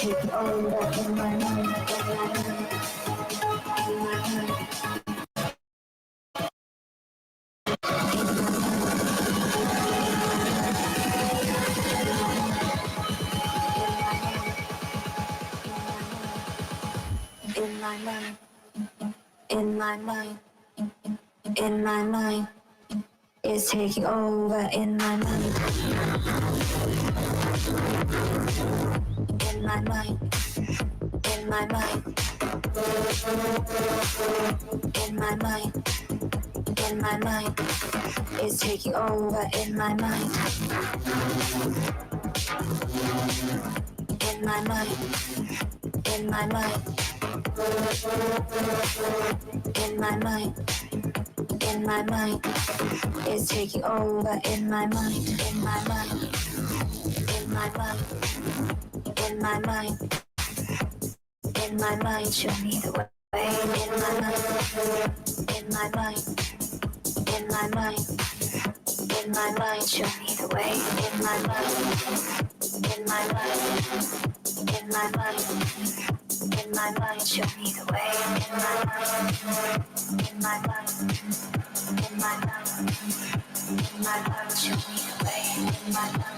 taking over in my mind, in my mind, in my mind, in my mind, it's taking over in my mind, in my mind, in my mind, in my mind, in my mind, it's taking over in my mind, in my mind, in my mind, in my mind, in my mind, it's taking over in my mind, in my mind, in my mind, in my mind, in my mind, show me the way, in my mind, in my mind, in my mind, in my mind, show me the way, in my mind, in my mind, in my mind, in my mind, show me the way, in my mind, in my mind, in my mind, in my mind, show me the way, in my mind.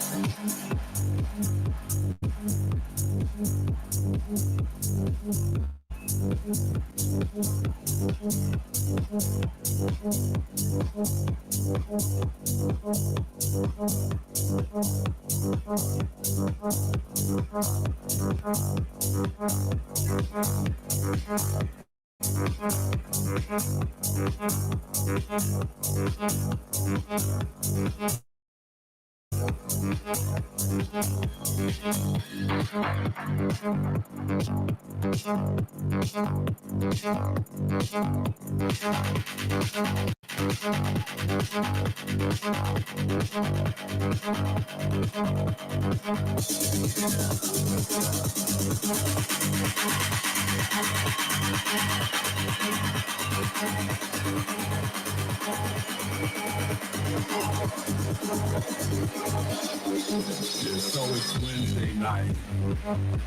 So it's Wednesday night,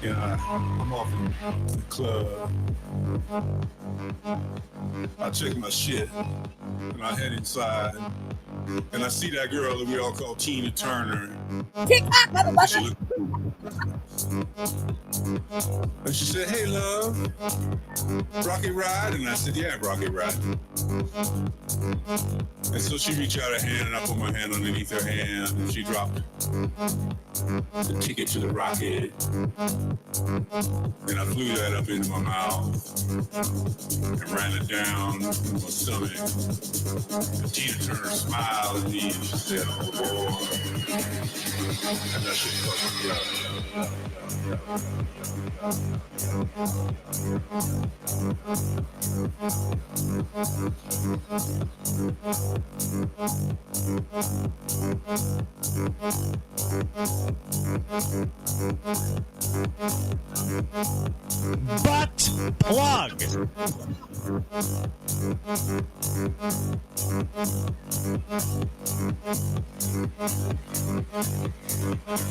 and I'm off in the club. I check my shit, and I head inside, and I see that girl that we all call Tina Turner. And she said, "Hey, love, Rocky Ride?" And I said, "Yeah, Rocky Ride." And so she reached out her hand, and I put my hand underneath her hand, and she dropped the ticket to the rocket. And I flew that up into my mouth and ran it down my stomach. And Tina Turner smiled at me and she said, "Oh, boy." And that shit fucked me up. Butt plug.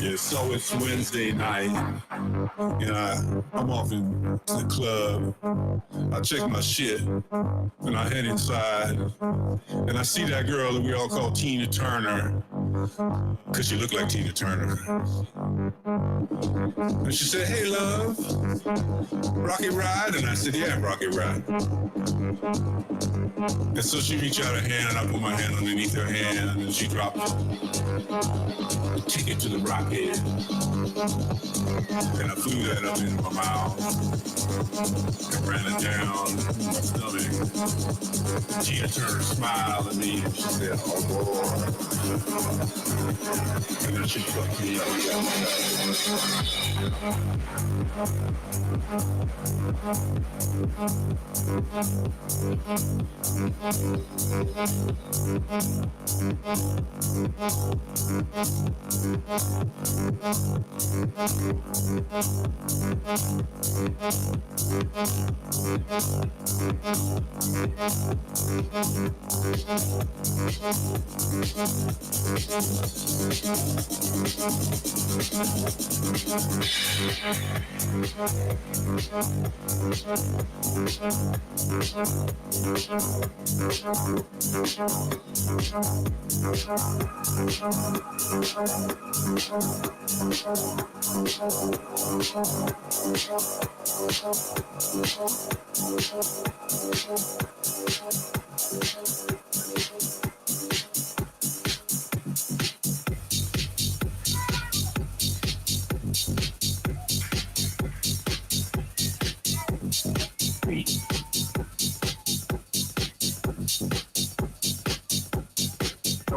Yeah, so it's Wednesday night, and I'm off in the club. I check my shit, and I head inside, and I see that girl that we all call Tina Turner, because she looked like Tina Turner. And she said, "Hey, love, Rocky Ride?" And I said, "Yeah, Rocky Ride." And so she reached out her hand, and I put my hand underneath her hand, and she dropped the ticket to the rocket. And I flew that up into my mouth and ran it down my stomach. Tina Turner smiled at me and she said, "Oh, boy." And then she fucked me up. So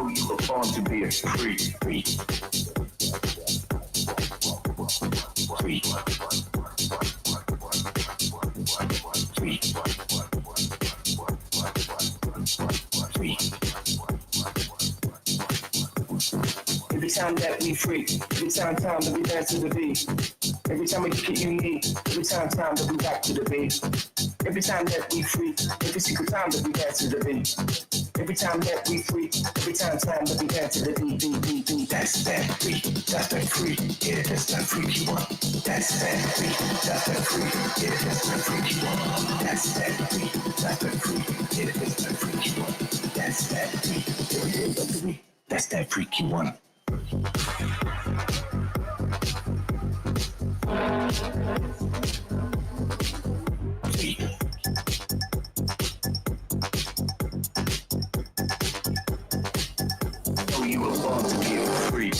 you were born to be a freak. Every time that we freak, every time that we dance to the beat, every time we get unique, every time that we rock to the beat, every time that we freak, every single time that we dance to the beat, every time that we freak, every time that we dance to the beat, that's that freak, that's that freak, yeah, that's that freak you want, that's that freak, that's that freak, yeah, that's that freak you want, that's that freak, that's that freak, yeah, that's that freak you want, that's that freak, that's that freak you want. So you were born to be a freak.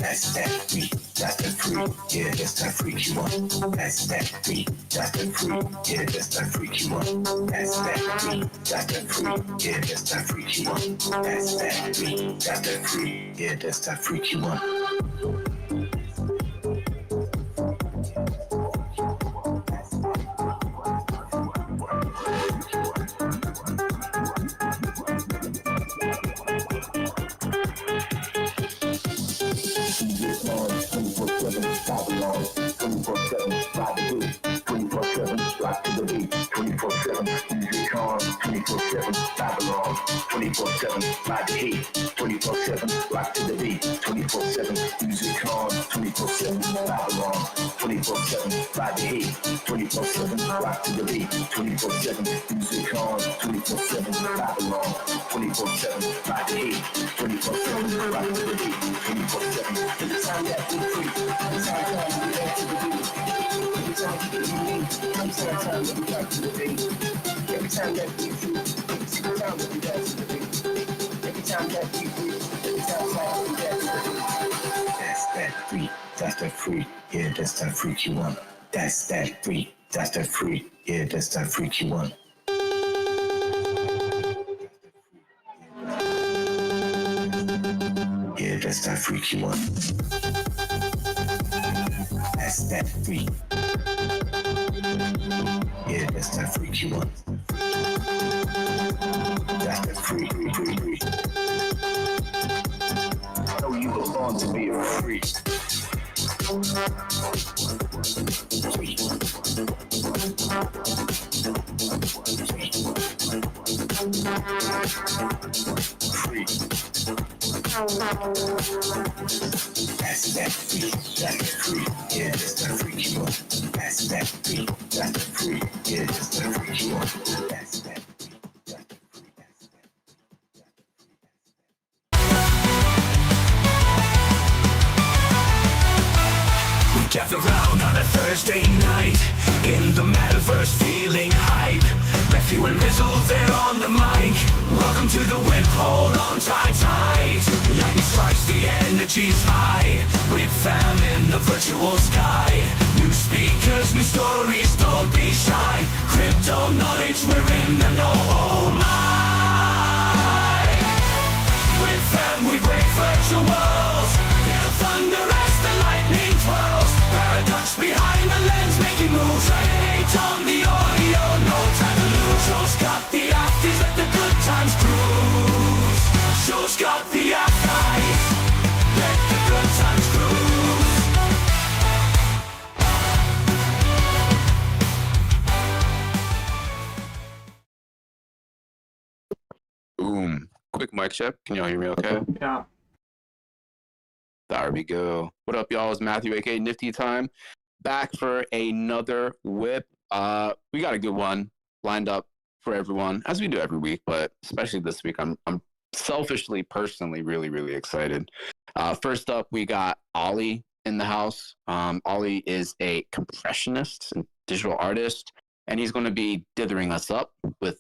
That's that freak, that's the freak, yeah, that's that freak you want. That's that freak, that's the freak, yeah, that's that freak you want. That's that freak, that's the freak, yeah, that's that freak you want. That's that freak, that's the freak, yeah, that's that freak you want. Babylon, 24/7, ride the beat, 24/7, rock to the beat, 24/7, music on, 24/7, Babylon, 24/7, ride the heat, 24/7, rock to the beat, 24/7, music on, 24/7, Babylon, 24/7, ride the heat, 24/7, rock to the beat, 24/7, music on, 24/7, Babylon, 24/7, ride the heat, 24/7, rock to the beat, 24/7, every time that we free. Every time that we dance to the beat, every time we get unique, every time that we rock to the beat, every time that we free, every single time that we dance to the beat, every time that we free, every time that we dance to the beat. That's that freak, that's that freak, yeah, that's that freak you want. That's that freak, that's that freak, yeah, that's that freak you want. Yeah, that's that freak you want. That's that freak. Yeah, that's that freak you want. That's that freak. So you were born to be a freak. Freak. That's that freak, that's the freak, yeah, that's that freak you want. That's that freak, that's the freak, yeah, that's that freak you want. That's that freak, that's the freak, that's that. We gather round on a Thursday night in the Metaverse, feeling hype. Matthew and Rizzle, they're on the mic. Welcome to the WIP, hold on tight. Lightning strikes, the energy's high. WIP fam in the virtual sky. New speakers, new stories, don't be shy. Crypto knowledge, we're in the know. Oh my! WIP fam, we break virtual worlds. Feel thunder as the lightning twirls. Paradox behind the lens, making moves. Right on the audio, no time to lose. Show's got the actors, let the good times cruise. Show's got the eyes. Let Boom. Quick mic check. Can y'all hear me okay? Yeah. There we go. What up, y'all? It's Matthew, aka Nifty Time. Back for another whip. We got a good one lined up for everyone, as we do every week, but especially this week, I'm selfishly, personally, really, really excited. First up, we got Ol1y in the house. Ol1y is a compressionist and digital artist, and he's going to be dithering us up with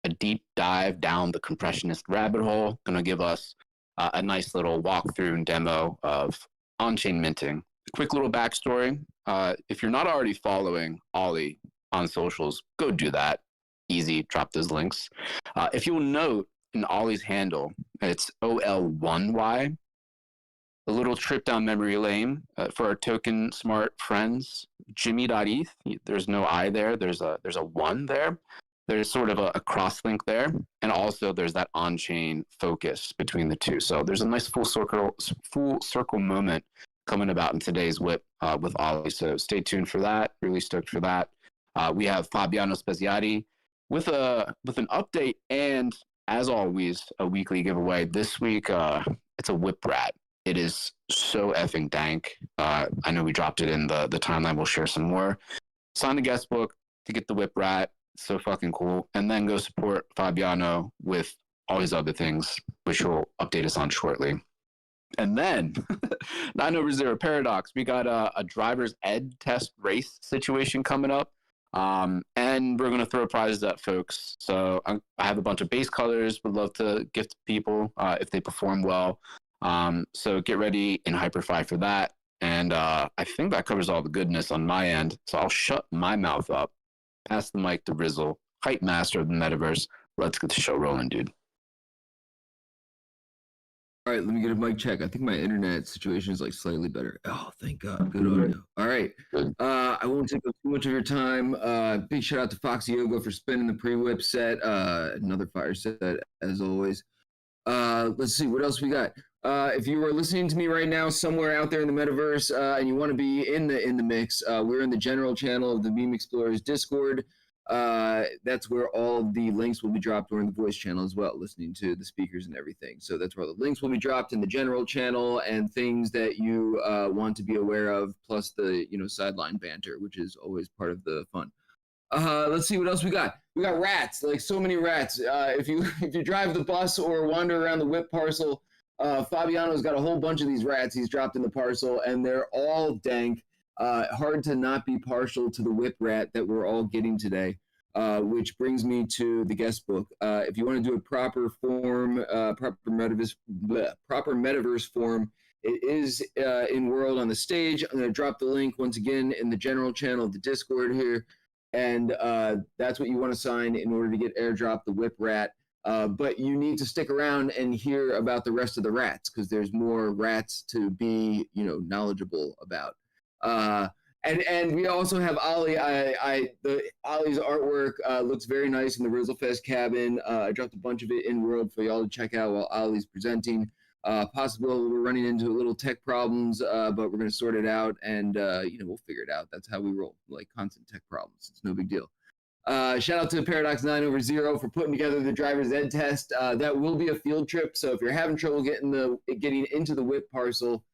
a deep dive down the compressionist rabbit hole. Going to give us a nice little walkthrough and demo of on-chain minting. Quick little backstory. If you're not already following Ol1y on socials, go do that. Easy, drop those links. If you'll note in Ol1y's handle, it's Ol1y. A little trip down memory lane for our token smart friends. Jimmy.eth. There's no I there. There's a one there. There's sort of a cross link there, and also there's that on-chain focus between the two. So there's a nice full circle moment coming about in today's whip with Ol1y. So stay tuned for that. Really stoked for that. We have Fabiano Speziati with an update, and as always, a weekly giveaway. This week, it's a whip rat. It is so effing dank. I know we dropped it in the timeline. We'll share some more. Sign the guest book to get the whip rat. So fucking cool. And then go support Fabiano with all his other things, which he'll update us on shortly. And then 9/0 Paradox. We got a driver's ed test race situation coming up. And we're going to throw prizes at folks. So I have a bunch of base colors. Would love to gift people if they perform well. So get ready in Hyperfi for that. And I think that covers all the goodness on my end. So I'll shut my mouth up. Pass the mic to Rizzle, hype master of the Metaverse. Let's get the show rolling, dude. All right, let me get a mic check. I think my internet situation is like slightly better. Oh, thank God. Good audio. All right. I won't take up too much of your time. Big shout out to Foxy Yoga for spinning the pre-whip set. Another fire set, as always. Let's see, what else we got? If you are listening to me right now somewhere out there in the Metaverse and you want to be in the mix, we're in the general channel of the Meme Explorers Discord. That's where all the links will be dropped. We're in the voice channel as well, listening to the speakers and everything. So that's where all the links will be dropped in the general channel and things that you want to be aware of, plus the sideline banter, which is always part of the fun. Let's see what else we got. We got rats, like so many rats. If you drive the bus or wander around the WIP parcel, Fabiano's got a whole bunch of these rats he's dropped in the parcel, and they're all dank. Hard to not be partial to the WIP rat that we're all getting today, which brings me to the guest book. If you want to do a proper form, proper metaverse form, it is in World on the stage. I'm going to drop the link once again in the general channel of the Discord here. And that's what you want to sign in order to get airdrop the WIP rat. But you need to stick around and hear about the rest of the rats, because there's more rats to be, knowledgeable about. And we also have Ol1y. Ol1y's artwork looks very nice in the Rizzlefest cabin. I dropped a bunch of it in World for y'all to check out while Ol1y's presenting. Possible we're running into little tech problems, but we're going to sort it out, and we'll figure it out. That's how we roll, like constant tech problems. It's no big deal. Shout out to Paradox 9/0 for putting together the driver's ed test. That will be a field trip, so if you're having trouble getting into the WIP parcel,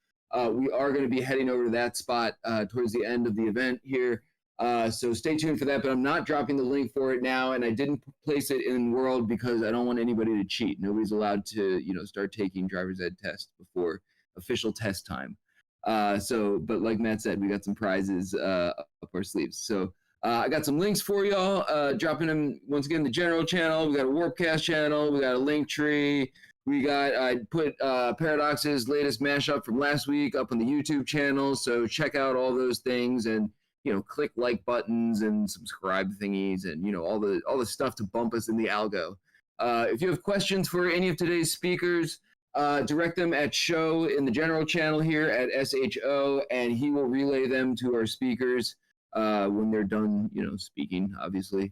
we are going to be heading over to that spot towards the end of the event here. So stay tuned for that, but I'm not dropping the link for it now, and I didn't place it in World because I don't want anybody to cheat. Nobody's allowed to, start taking driver's ed tests before official test time. But like Matt said, we got some prizes up our sleeves. So I got some links for y'all, dropping them once again in the general channel. We got a Warpcast channel. We got a link tree. I put Paradox's latest mashup from last week up on the YouTube channel. So check out all those things and, click like buttons and subscribe thingies and, all the stuff to bump us in the algo. If you have questions for any of today's speakers, direct them at Show in the general channel here at SHO, and he will relay them to our speakers when they're done, speaking, obviously.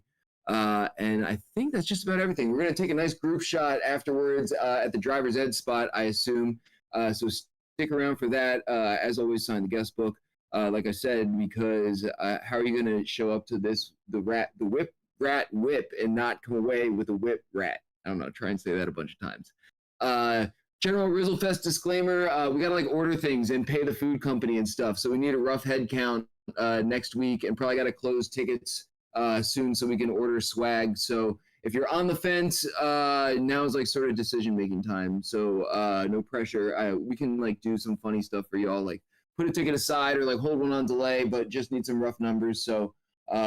And I think that's just about everything. We're going to take a nice group shot afterwards at the driver's ed spot, I assume. So stick around for that. As always, sign the guest book. Like I said, because how are you going to show up to this, the WIP rat whip, and not come away with a WIP rat? I don't know, try and say that a bunch of times. General Rizzlefest disclaimer, we gotta like order things and pay the food company and stuff. So we need a rough head count next week, and probably gotta close tickets soon so we can order swag. So if you're on the fence, now is like sort of decision-making time. So no pressure. We can like do some funny stuff for y'all, like put a ticket aside or like hold one on delay, but just need some rough numbers. So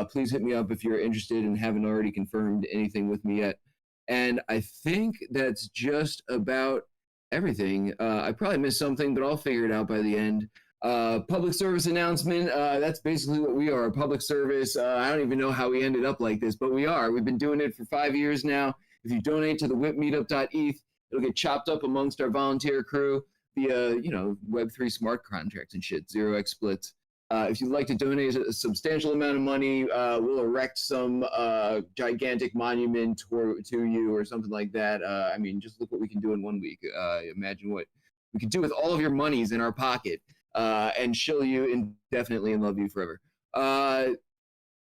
please hit me up if you're interested and haven't already confirmed anything with me yet. And I think that's just about everything. I probably missed something, but I'll figure it out by the end. Public service announcement. That's basically what we are, a public service. I don't even know how we ended up like this, but we are. We've been doing it for 5 years now. If you donate to the WIPmeetup.eth, it'll get chopped up amongst our volunteer crew via, Web3 smart contracts and shit, 0x splits. If you'd like to donate a substantial amount of money, we'll erect some gigantic monument to you or something like that. I mean, just look what we can do in 1 week. Imagine what we can do with all of your monies in our pocket and shill you indefinitely and love you forever.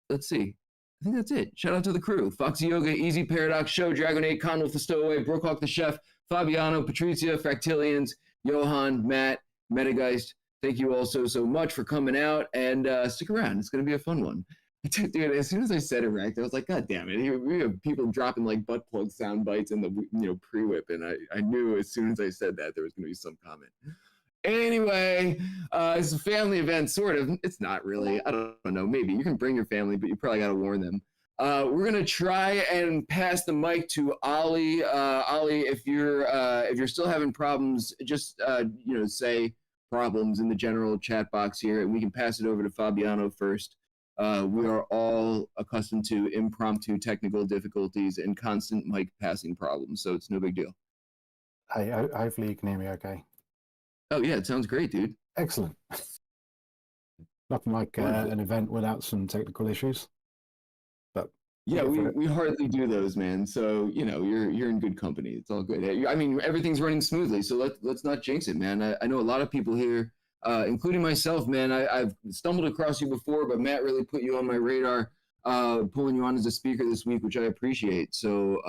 Let's see. I think that's it. Shout out to the crew. Foxy Yoga, Easy Paradox Show, Dragonade, Conwolf the Stowaway, Brookhawk the Chef, Fabiano, Patricia, Fractilians, Johan, Matt, Metageist. Thank you all so much for coming out, and stick around. It's going to be a fun one. Dude, as soon as I said it right, I was like, God damn it. We have people dropping like butt plug sound bites in the pre-whip, and I knew as soon as I said that there was going to be some comment. Anyway, it's a family event, sort of. It's not really. I don't know. Maybe. You can bring your family, but you probably got to warn them. We're going to try and pass the mic to Ol1y. Ol1y, if you're still having problems, just, say problems in the general chat box here, and we can pass it over to Fabiano first. We are all accustomed to impromptu technical difficulties and constant mic passing problems, so it's no big deal. Hey, hopefully you can hear me okay. Oh yeah, it sounds great, dude. Excellent. Nothing like an event without some technical issues. But yeah, we hardly do those, man. So you're in good company. It's all good. I mean, everything's running smoothly, so let's not jinx it, man. I know a lot of people here, including myself, man. I've stumbled across you before, but Matt really put you on my radar, pulling you on as a speaker this week, which I appreciate. So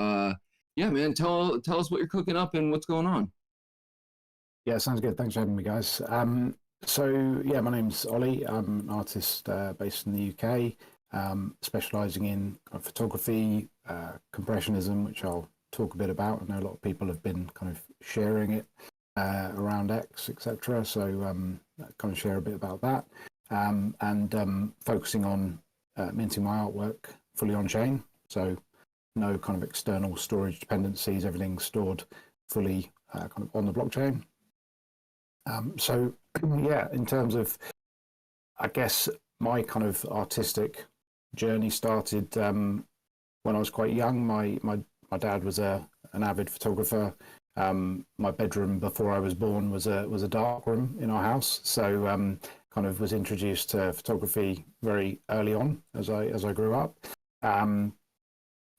yeah, man, tell us what you're cooking up and what's going on. Yeah, sounds good. Thanks for having me, guys. So yeah, my name's Ol1y. I'm an artist based in the UK. Specializing in photography, compressionism, which I'll talk a bit about. I know a lot of people have been kind of sharing it around X, etc. So kind of share a bit about that, and focusing on minting my artwork fully on chain. So no kind of external storage dependencies. Everything's stored fully kind of on the blockchain. So yeah, in terms of, I guess my kind of artistic journey started when I was quite young. My dad was an avid photographer. My bedroom before I was born was a dark room in our house, so kind of was introduced to photography very early on as I grew up.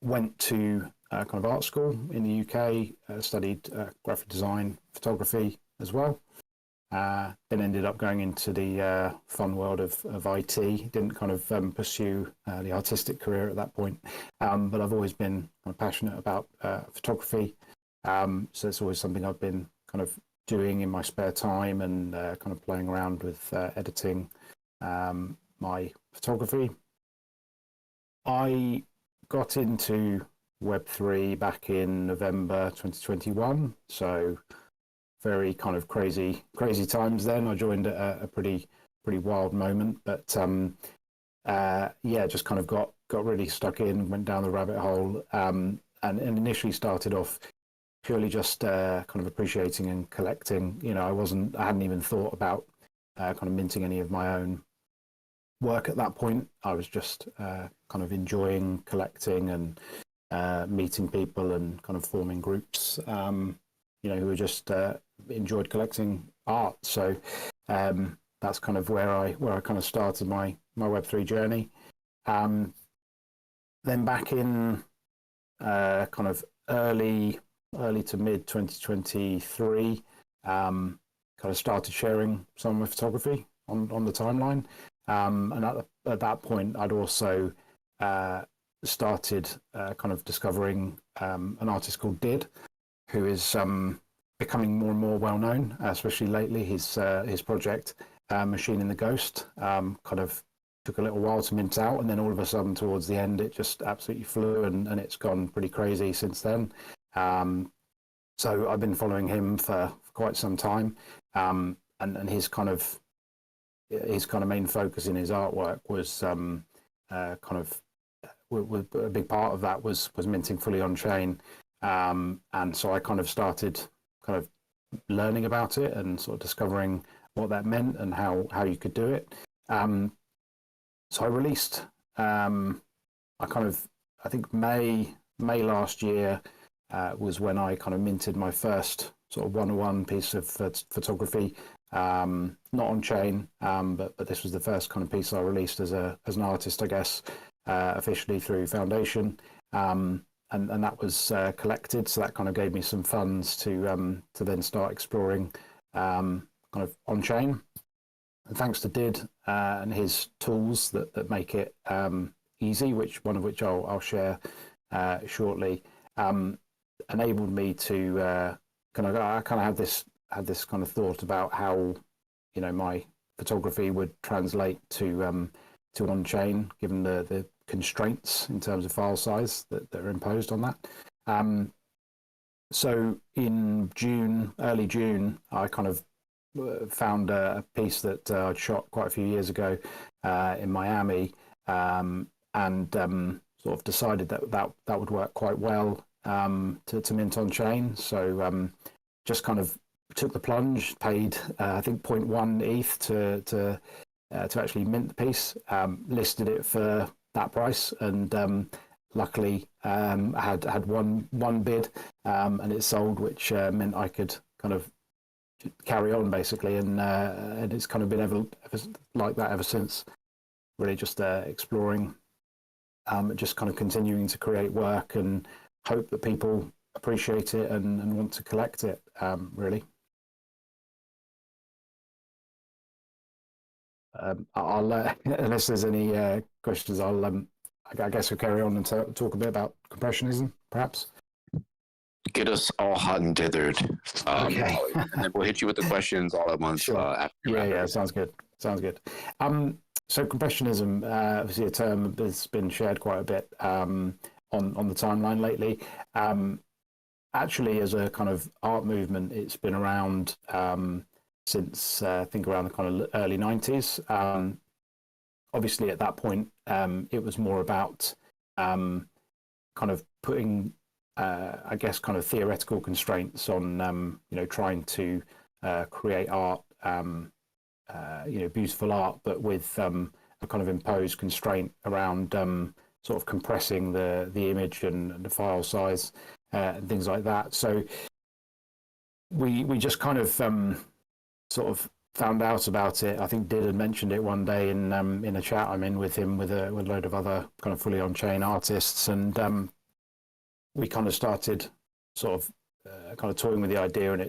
Went to kind of art school in the UK, studied graphic design, photography as well. Then ended up going into the fun world of IT. Didn't kind of pursue the artistic career at that point, but I've always been kind of passionate about photography. So it's always something I've been kind of doing in my spare time and kind of playing around with editing my photography. I got into Web3 back in November 2021. So very kind of crazy times then. I joined at a pretty wild moment, but yeah, just kind of got really stuck in, went down the rabbit hole, and initially started off purely just kind of appreciating and collecting. I hadn't even thought about kind of minting any of my own work at that point. I was just kind of enjoying collecting and meeting people and kind of forming groups, who were just enjoyed collecting art. So that's kind of where I kind of started my Web3 journey. Then back in kind of early to mid 2023, kind of started sharing some of my photography on the timeline. And at that point, I'd also started kind of discovering an artist called Did, who is becoming more and more well known, especially lately. His project, Machine in the Ghost, kind of took a little while to mint out, and then all of a sudden towards the end it just absolutely flew, and it's gone pretty crazy since then. So I've been following him for quite some time, and his kind of main focus in his artwork was a big part of that was minting fully on chain, and so I kind of started kind of learning about it and sort of discovering what that meant and how you could do it. So I released, I think May last year was when I kind of minted my first sort of one-on-one piece of photography, not on chain, but this was the first kind of piece I released as an artist, I guess, officially through Foundation, and that was collected. So that kind of gave me some funds to then start exploring kind of on chain. And thanks to Did and his tools that make it easy, one of which I'll share shortly, enabled me to I kind of had this kind of thought about how my photography would translate to on chain, given the constraints in terms of file size that are imposed on that. So in early June, I kind of found a piece that I'd shot quite a few years ago in Miami, and sort of decided that would work quite well to mint on chain. So just kind of took the plunge, paid I think 0.1 ETH to actually mint the piece, listed it for that price, and luckily had one bid, and it sold, which meant I could kind of carry on basically, and it's kind of been ever like that ever since. Really just exploring, just kind of continuing to create work and hope that people appreciate it and want to collect it, really. I'll unless there's any questions, I guess we'll carry on and talk a bit about compressionism, perhaps. Get us all hot and dithered. Okay. And then we'll hit you with the questions all at once. Sure. After Yeah, sounds good. So compressionism, obviously a term that's been shared quite a bit on the timeline lately. Actually, as a kind of art movement, it's been around since I think around the kind of early 90s. Obviously, at that point, it was more about kind of putting, I guess, kind of theoretical constraints on, trying to create art, beautiful art, but with a kind of imposed constraint around sort of compressing the image and the file size and things like that. So we just kind of sort of found out about it. I think Did had mentioned it one day in a chat I'm in with him with a load of other kind of fully on chain artists, and we kind of started sort of kind of toying with the idea, and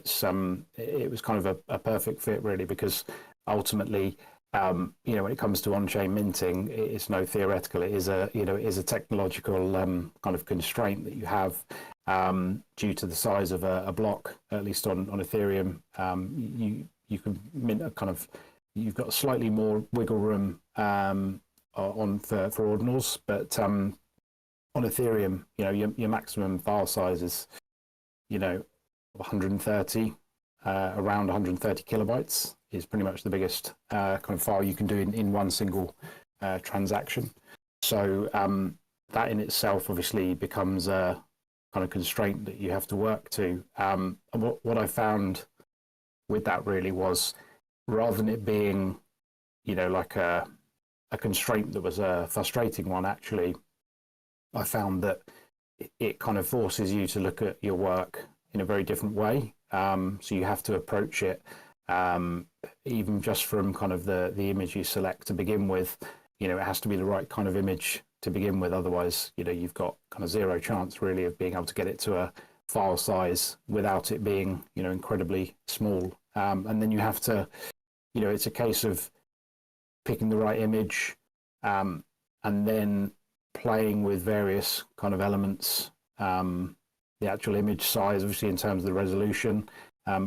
it was kind of a perfect fit really, because ultimately when it comes to on-chain minting, it's no theoretical, it is a technological kind of constraint that you have due to the size of a block, at least on Ethereum. You can mint a kind of, you've got slightly more wiggle room for ordinals, but on Ethereum, your maximum file size is 130, around 130 kilobytes is pretty much the biggest kind of file you can do in one single transaction. So that in itself obviously becomes a kind of constraint that you have to work to. And what I found with that really was, rather than it being like a constraint that was a frustrating one, actually I found that it kind of forces you to look at your work in a very different way. So you have to approach it even just from kind of the image you select to begin with. It has to be the right kind of image to begin with, otherwise you've got kind of zero chance really of being able to get it to a file size without it being incredibly small. And then you have to, it's a case of picking the right image, and then playing with various kind of elements. The actual image size, obviously, in terms of the resolution,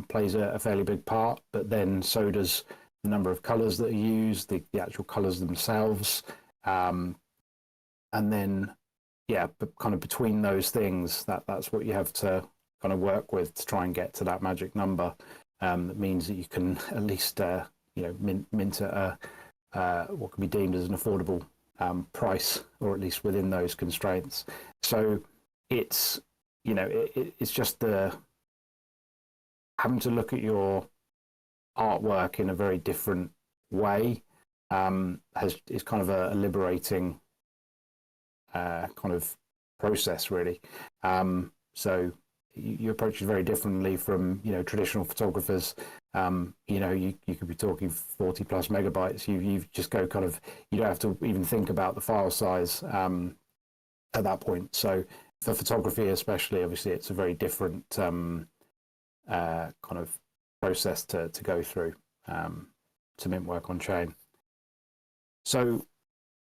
plays a fairly big part, but then so does the number of colors that are used, the actual colors themselves. And then, yeah, but kind of between those things, that's what you have to kind of work with to try and get to that magic number. That means that you can at least, mint at what can be deemed as an affordable price, or at least within those constraints. So it's, it's just the having to look at your artwork in a very different way is kind of a liberating kind of process, really. So you approach it very differently from traditional photographers. You could be talking 40 plus megabytes. You just go kind of, you don't have to even think about the file size at that point. So for photography especially, obviously it's a very different kind of process to go through to mint work on chain. So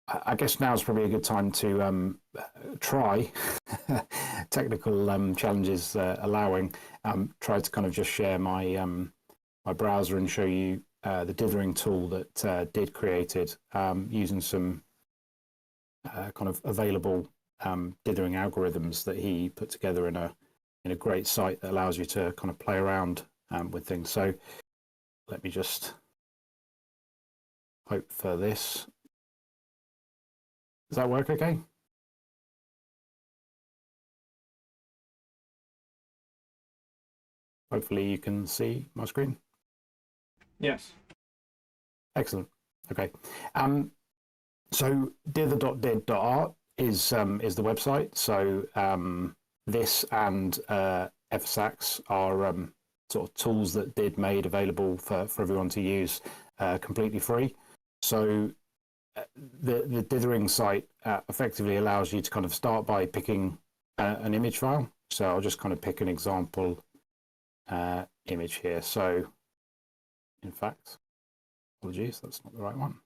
I guess now is probably a good time to try, technical challenges allowing, try to kind of just share my my browser and show you the dithering tool that Did created using some kind of available dithering algorithms that he put together in a great site that allows you to kind of play around with things. So let me just hope for this. Does that work okay? Hopefully you can see my screen. Yes. Excellent. Okay. So dither.did.art is the website. So this and FSAX are sort of tools that Did made available for everyone to use completely free. So the dithering site effectively allows you to kind of start by picking an image file. So I'll just kind of pick an example image here. So in fact, apologies, that's not the right one.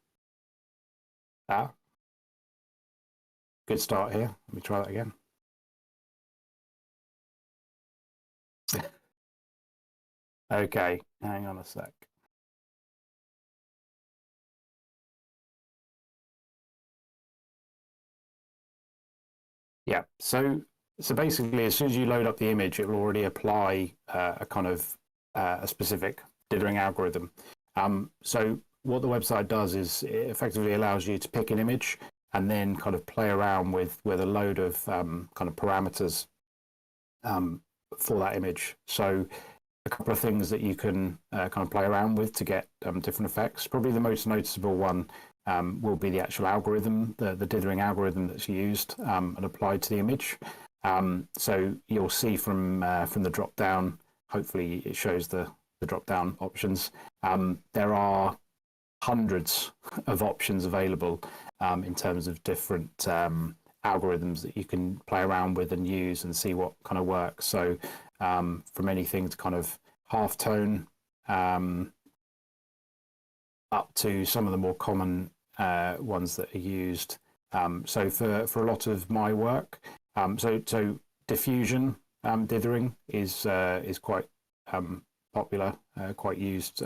Good start here. Let me try that again. Okay, hang on a sec. Yeah, so basically, as soon as you load up the image, it will already apply a kind of a specific dithering algorithm. So what the website does is it effectively allows you to pick an image and then kind of play around with a load of kind of parameters for that image. So a couple of things that you can kind of play around with to get different effects. Probably the most noticeable one will be the actual algorithm, the dithering algorithm that's used and applied to the image. So you'll see from the drop down, hopefully it shows the drop down options. There are hundreds of options available in terms of different algorithms that you can play around with and use and see what kind of works. So from anything to kind of halftone up to some of the more common ones that are used. So for a lot of my work, so diffusion dithering is quite popular, quite used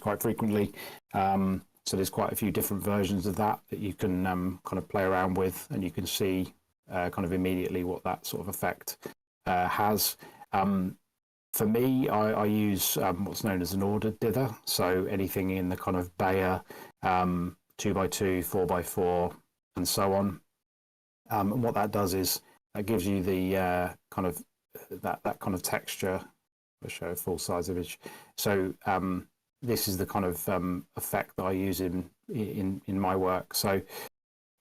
quite frequently. So there's quite a few different versions of that you can kind of play around with, and you can see kind of immediately what that sort of effect has. For me, I use what's known as an ordered dither. So anything in the kind of Bayer 2x2, 4x4, and so on. And what that does is that gives you the kind of that kind of texture. I'll show a full size image. So this is the kind of effect that I use in my work. So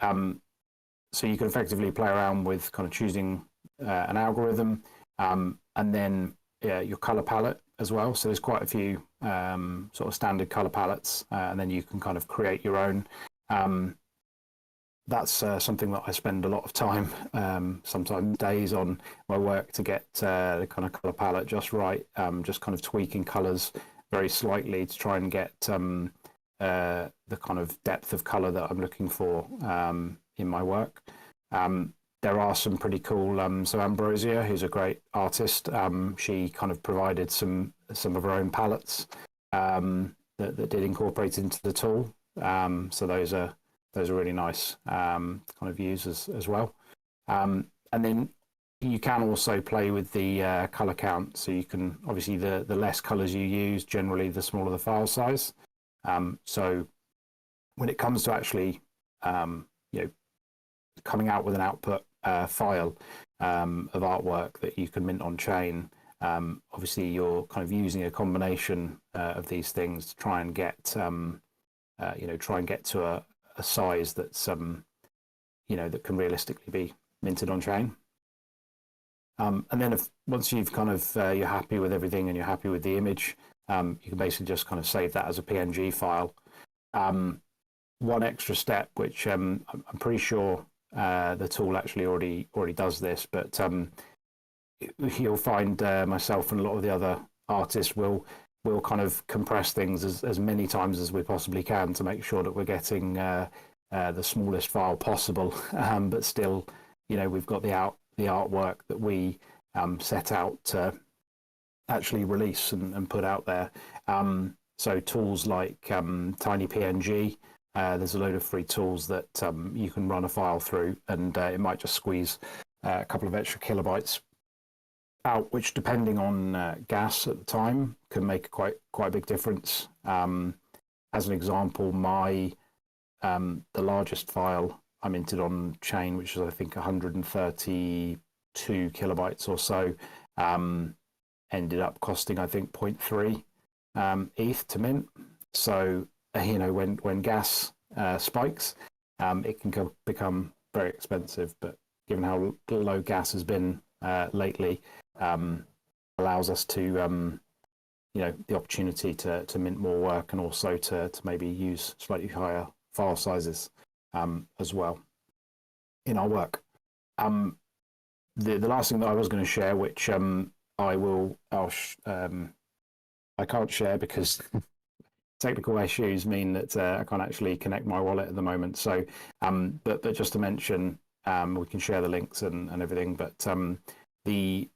so you can effectively play around with kind of choosing an algorithm and then your color palette as well. So there's quite a few sort of standard color palettes, and then you can kind of create your own. That's something that I spend a lot of time, sometimes days on my work to get the kind of color palette just right, just kind of tweaking colors very slightly to try and get the kind of depth of color that I'm looking for in my work. There are some pretty cool. So Ambrosia, who's a great artist, she kind of provided some of her own palettes that did incorporate into the tool. So those are really nice kind of use as well. And then you can also play with the color count. So you can, obviously, the less colors you use, generally the smaller the file size. So when it comes to actually coming out with an output file of artwork that you can mint on chain, obviously you're kind of using a combination of these things to try and get to a size that's that can realistically be minted on chain. And then once you've kind of you're happy with everything and you're happy with the image, you can basically just kind of save that as a PNG file. One extra step, which I'm pretty sure the tool actually already does this, but you'll find myself and a lot of the other artists will kind of compress things as many times as we possibly can to make sure that we're getting the smallest file possible, but still, we've got the artwork that we set out to actually release and put out there. So tools like Tiny PNG, there's a load of free tools that you can run a file through, and it might just squeeze a couple of extra kilobytes out, which, depending on gas at the time, can make quite a big difference. As an example, the largest file I minted on chain, which is I think 132 kilobytes or so, ended up costing I think 0.3 ETH to mint. So when gas spikes, it can become very expensive. But given how low gas has been lately, allows us to the opportunity to mint more work, and also to maybe use slightly higher file sizes as well in our work. The last thing that I was going to share, which I can't share because technical issues mean that I can't actually connect my wallet at the moment. So, but just to mention, we can share the links and everything. But the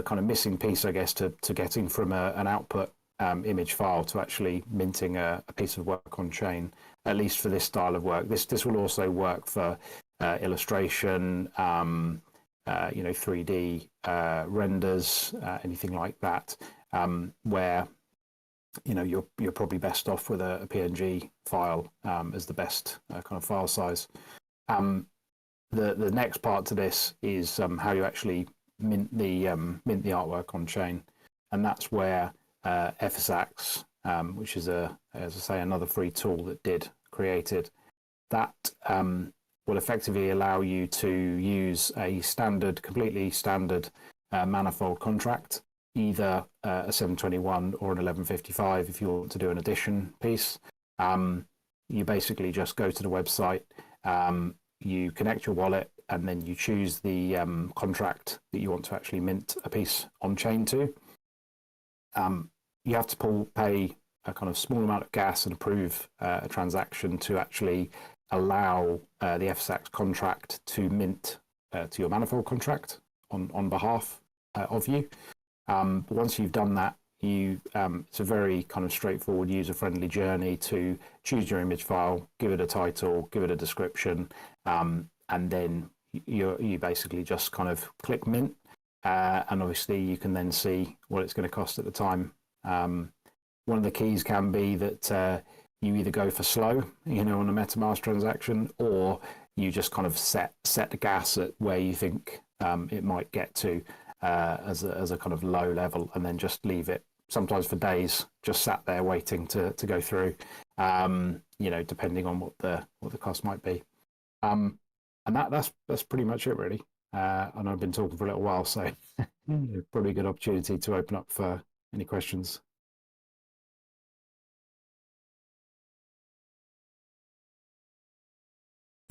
kind of missing piece, I guess, to getting from an output image file to actually minting a piece of work on chain, at least for this style of work. This will also work for illustration, 3D renders, anything like that, where you're probably best off with a PNG file as the best kind of file size. The next part to this is how you actually mint the artwork on chain, and that's where FSAX, which is as I say, another free tool that did created, that will effectively allow you to use a completely standard manifold contract, either a 721 or an 1155 if you want to do an edition piece. You basically just go to the website, you connect your wallet, and then you choose the contract that you want to actually mint a piece on chain to. You have to pay a kind of small amount of gas and approve a transaction to actually allow the FSAX contract to mint to your manifold contract on behalf of you. But once you've done that, it's a very kind of straightforward, user-friendly journey to choose your image file, give it a title, give it a description, and then you basically just kind of click mint, and obviously you can then see what it's going to cost at the time. One of the keys can be that you either go for slow, on a MetaMask transaction, or you just kind of set the gas at where you think it might get to as a kind of low level, and then just leave it sometimes for days, just sat there waiting to go through, depending on what the cost might be. And that's pretty much it, really. And I've been talking for a little while, so probably a good opportunity to open up for any questions.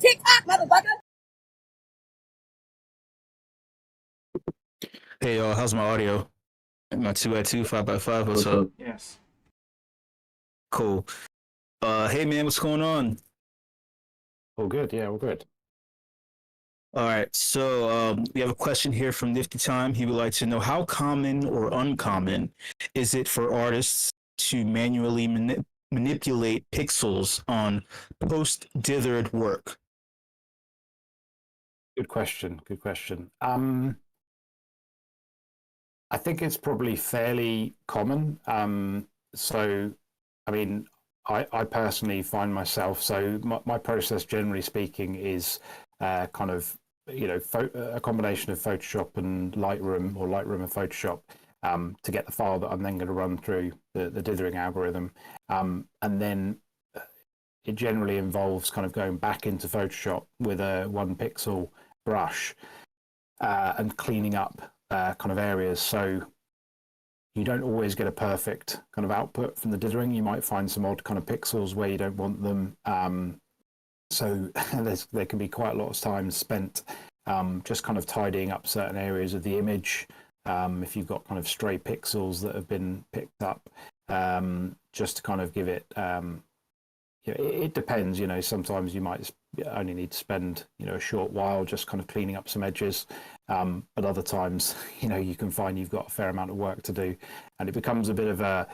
TikTok, motherfucker. Hey y'all, how's my audio? My 2x2, 5x5, what's up? Yes. Cool. Hey man, what's going on? All good, yeah, all good. All right. So we have a question here from Nifty Time. He would like to know how common or uncommon is it for artists to manually manipulate pixels on post-dithered work? Good question. Good question. I think it's probably fairly common. So, I mean, I personally find myself, so my process, generally speaking, is kind of, a combination of Photoshop and Lightroom, or Lightroom and Photoshop, to get the file that I'm then going to run through the dithering algorithm. And then it generally involves kind of going back into Photoshop with a 1 pixel brush and cleaning up kind of areas. So you don't always get a perfect kind of output from the dithering. You might find some odd kind of pixels where you don't want them. So there can be quite a lot of time spent just kind of tidying up certain areas of the image. If you've got kind of stray pixels that have been picked up, just to kind of give it, it depends, sometimes you might only need to spend, a short while just kind of cleaning up some edges. But other times, you can find you've got a fair amount of work to do, and it becomes a bit of a,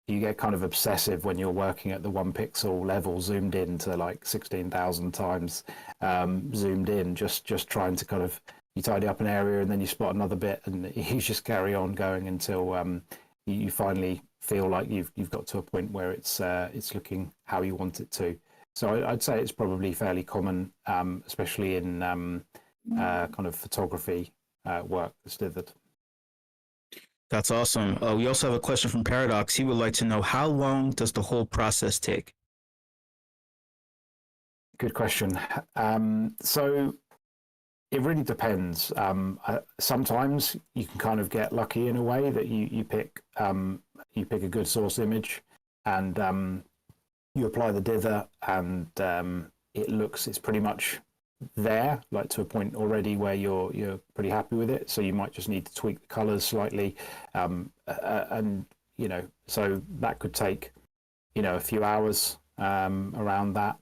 you get kind of obsessive when you're working at the 1 pixel level, zoomed in to like 16,000 times zoomed in, just trying to kind of, you tidy up an area and then you spot another bit, and you just carry on going until you finally feel like you've got to a point where it's looking how you want it to. So I'd say it's probably fairly common, especially in kind of photography work that's dithered. That's awesome. We also have a question from Paradox. He would like to know, how long does the whole process take? Good question. So it really depends. Sometimes you can kind of get lucky in a way that you pick a good source image, and you apply the dither, and it's pretty much there, like to a point already where you're pretty happy with it. So you might just need to tweak the colors slightly, and so that could take a few hours around that.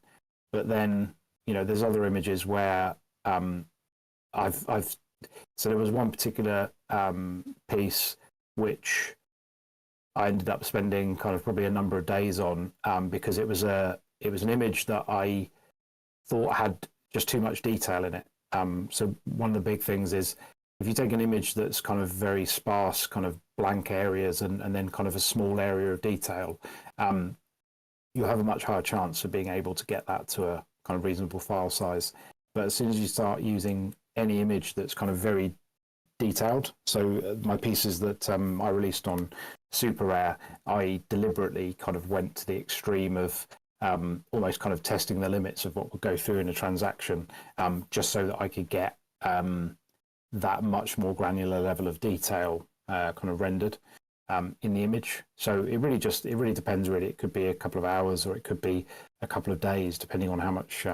But then there's other images where so there was one particular piece which I ended up spending kind of probably a number of days on, because it was an image that I thought had just too much detail in it. So one of the big things is, if you take an image that's kind of very sparse, kind of blank areas, and then kind of a small area of detail, you have a much higher chance of being able to get that to a kind of reasonable file size. But as soon as you start using any image that's kind of very detailed, so my pieces that I released on Super Rare, I deliberately kind of went to the extreme of almost kind of testing the limits of what would go through in a transaction, just so that I could get that much more granular level of detail kind of rendered in the image. So it really depends, really. It could be a couple of hours, or it could be a couple of days, depending on how much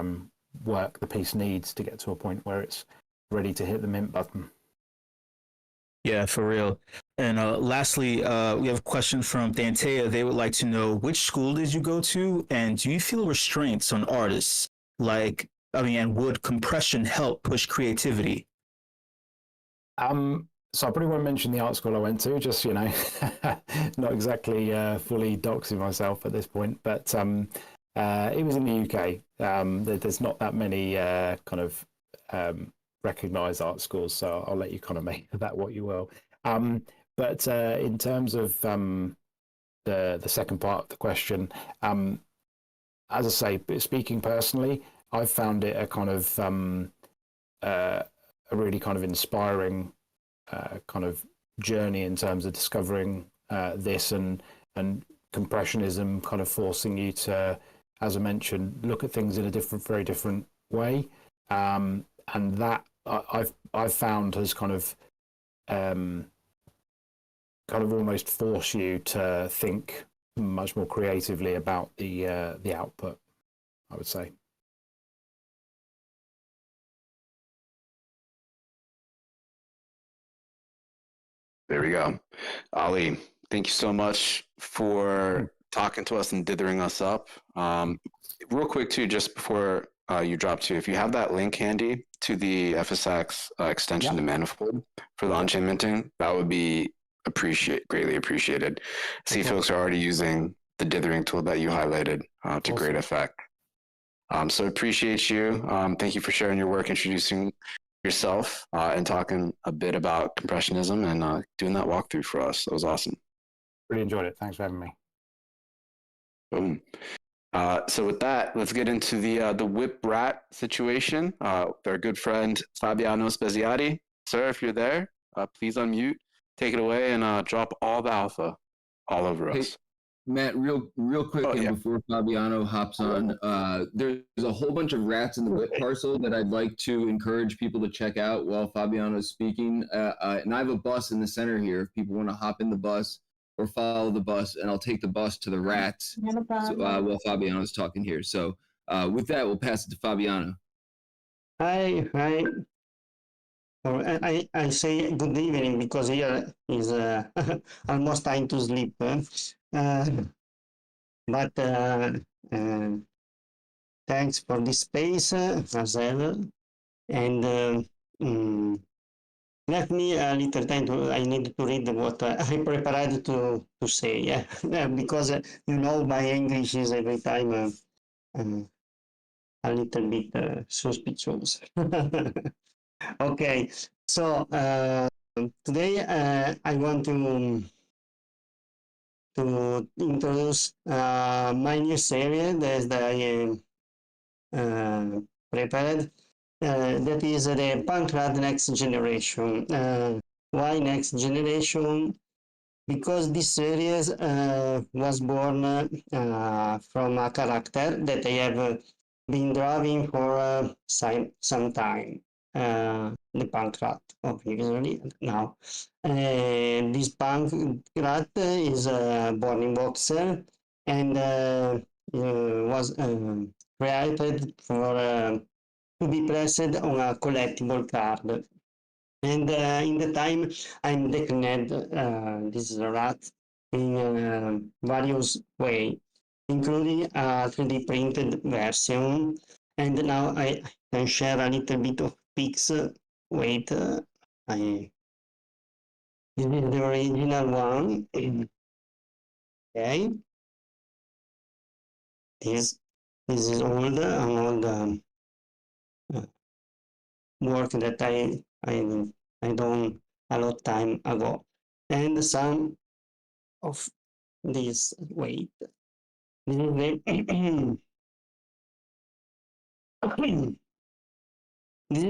work the piece needs to get to a point where it's ready to hit the mint button. Yeah, for real. And lastly, we have a question from Dantea. They would like to know, which school did you go to, and do you feel restraints on artists? And would compression help push creativity? So I probably won't mention the art school I went to, just, not exactly fully doxing myself at this point, but it was in the UK. There's not that many kind of recognized art schools, so I'll let you kind of make of that what you will. But in terms of the second part of the question, as I say, speaking personally, I've found it a kind of a really kind of inspiring kind of journey in terms of discovering this, and compressionism kind of forcing you to, as I mentioned, look at things in a very different way, and that I've found has kind of almost force you to think much more creatively about the output, I would say. There we go. Ali, thank you so much for talking to us and dithering us up. Real quick too, just before you dropped to, if you have that link handy to the FSX extension to Manifold for the on-chain minting, that would be greatly appreciated. See, folks are already using the dithering tool that you highlighted to great effect. So appreciate you. Thank you for sharing your work, introducing yourself, and talking a bit about compressionism and doing that walkthrough for us. That was awesome. Really enjoyed it. Thanks for having me. Boom. So with that, let's get into the WIP rat situation. With our good friend Fabiano Speziati. Sir, if you're there, please unmute, take it away, and drop all the alpha all over us. Matt, real quick, before Fabiano hops on, there's a whole bunch of rats in the WIP parcel that I'd like to encourage people to check out while Fabiano is speaking. And I have a bus in the center here. If people want to hop in the bus or follow the bus, and I'll take the bus to the rats while Fabiano is talking here. So with that, we'll pass it to Fabiano. Hi. I say good evening because here is almost time to sleep. But thanks for this space, as ever. And let me a little time I need to read what I prepared to say. Because my English is every time a little bit suspicious. Okay, so today I want to introduce my new series that I prepared. That is the Pancrat Next Generation. Why Next Generation? Because this series was born from a character that I have been drawing for some time. The Pancrat, obviously, now. This Pancrat is born in Boxer and was created for to be pressed on a collectible card. And in the time, I'm declined this rat in various ways, including a 3D printed version. And now I can share a little bit of pics. Wait, this is the original one. Okay. This is old, an old work that I done a lot time ago, and some of this. Wait, this is the this is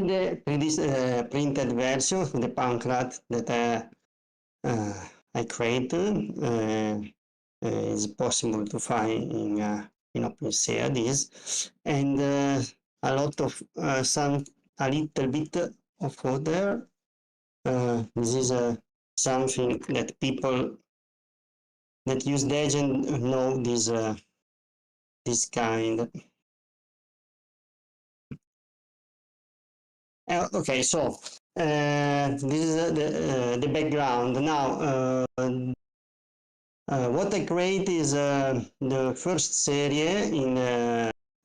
the 3D printed version of the Pancrat that I created. Is possible to find in OpenSea this, and a lot of a little bit of other. This is something that people that use Legend know this kind. Okay, so this is the background. Now, what I create is the first series in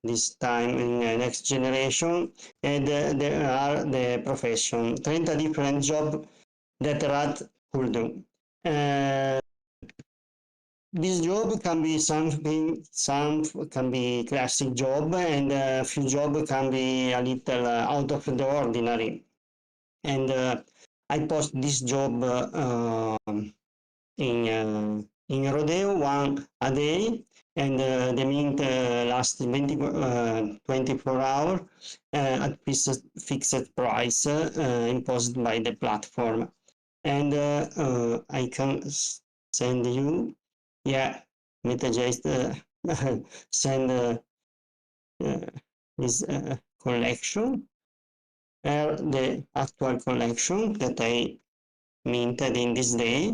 this time in Next Generation, and there are the profession, 30 different jobs that rat could do. This job can be something, some can be classic job, and a few jobs can be a little out of the ordinary. And I post this job in Rodeo, one a day, and the mint lasts 24 hours at fixed price imposed by the platform. And I can send you, MetaJust send this collection, the actual collection that I minted in this day.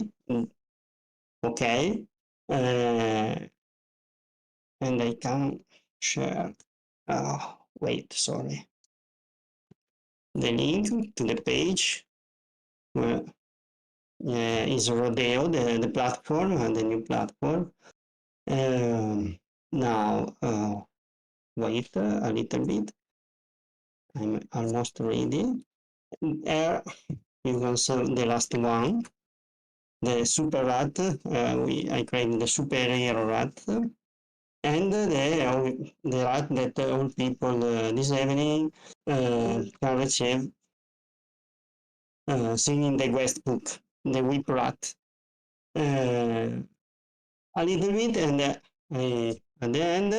Okay, and I can share. Wait, sorry. The link to the page where is Rodeo, the platform, and the new platform. Now, wait a little bit. I'm almost ready. Here you can see the last one, the super rat. I created the superhero rat, and the rat that all people this evening can receive singing the West book, the WIP rat. A little bit, and at the end,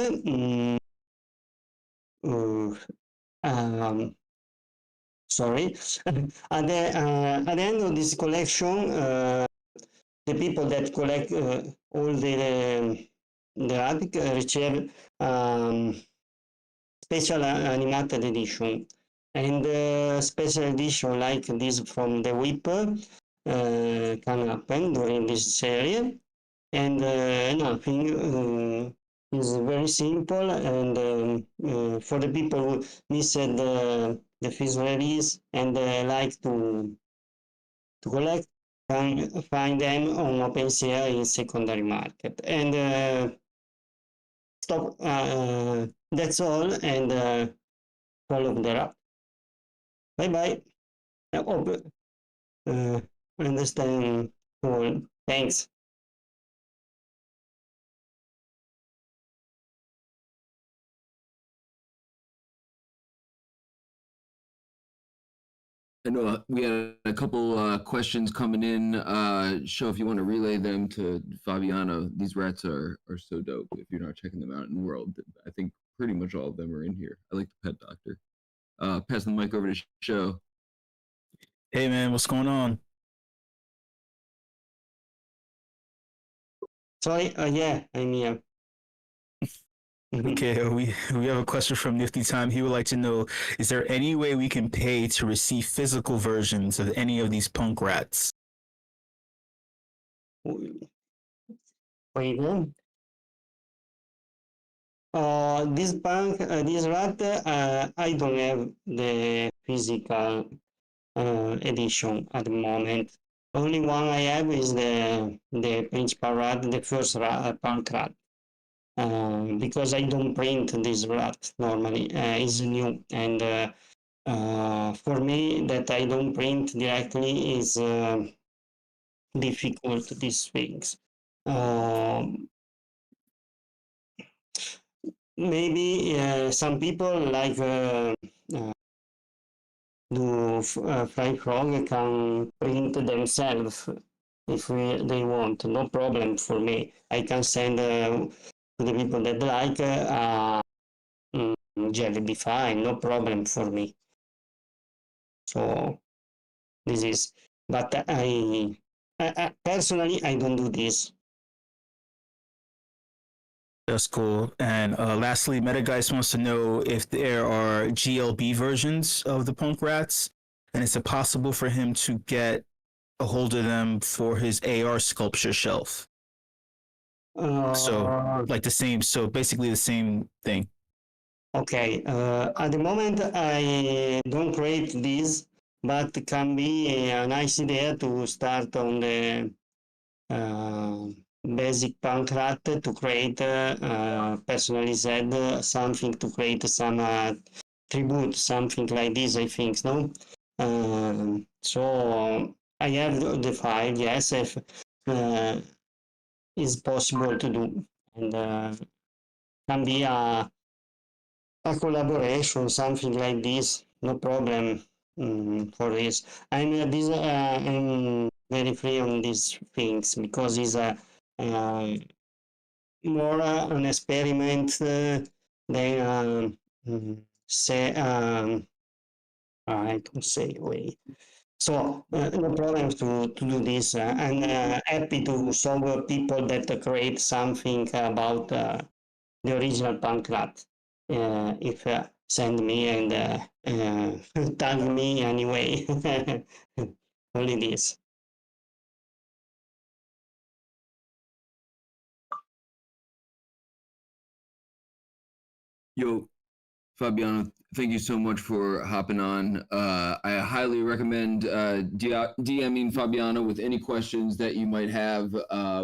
sorry, at the end of this collection, the people that collect all the rat receive special animated edition, and special edition like this from the WIP can happen during this series, and nothing is very simple, and for the people who missed the first release and like to collect, can find them on OpenSea in secondary market. And stop. That's all, and follow the rap. Bye bye. I hope understand all. Thanks. I know we had a couple questions coming in. Show if you want to relay them to Fabiano. These rats are so dope. If you're not checking them out in the world, I think pretty much all of them are in here. I like the pet doctor. Passing the mic over to Show. Hey man, what's going on? Sorry. Yeah, I'm here. Okay, we have a question from Nifty Time. He would like to know: is there any way we can pay to receive physical versions of any of these punk rats? Wait. This punk, this rat, I don't have the physical edition at the moment. Only one I have is the principal rat, the first punk rat. Because I don't print this rat normally, is new, and for me that I don't print directly is difficult, these things. Maybe some people like do Fly Frog can print themselves if they want, no problem for me. I can send to the people that like jelly be fine, no problem for me. So this is, but I personally I don't do this. That's cool. And lastly, Metageist wants to know if there are GLB versions of the punk rats, and is it possible for him to get a hold of them for his AR sculpture shelf? So like the same, so basically the same thing. Okay, at the moment I don't create this, but it can be a nice idea to start on the basic punk rat to create personalized something, to create some tribute, something like this, I think, no? So I have the file, yes, if is possible to do, and can be a collaboration, something like this, no problem for this. I'm very free on these things because it's more an experiment than say I can say way. So no problem to do this, and happy to solve people that create something about the original punk rat. If send me and tag me anyway. Only this. Yo, Fabiano, thank you so much for hopping on. I highly recommend DMing Fabiano with any questions that you might have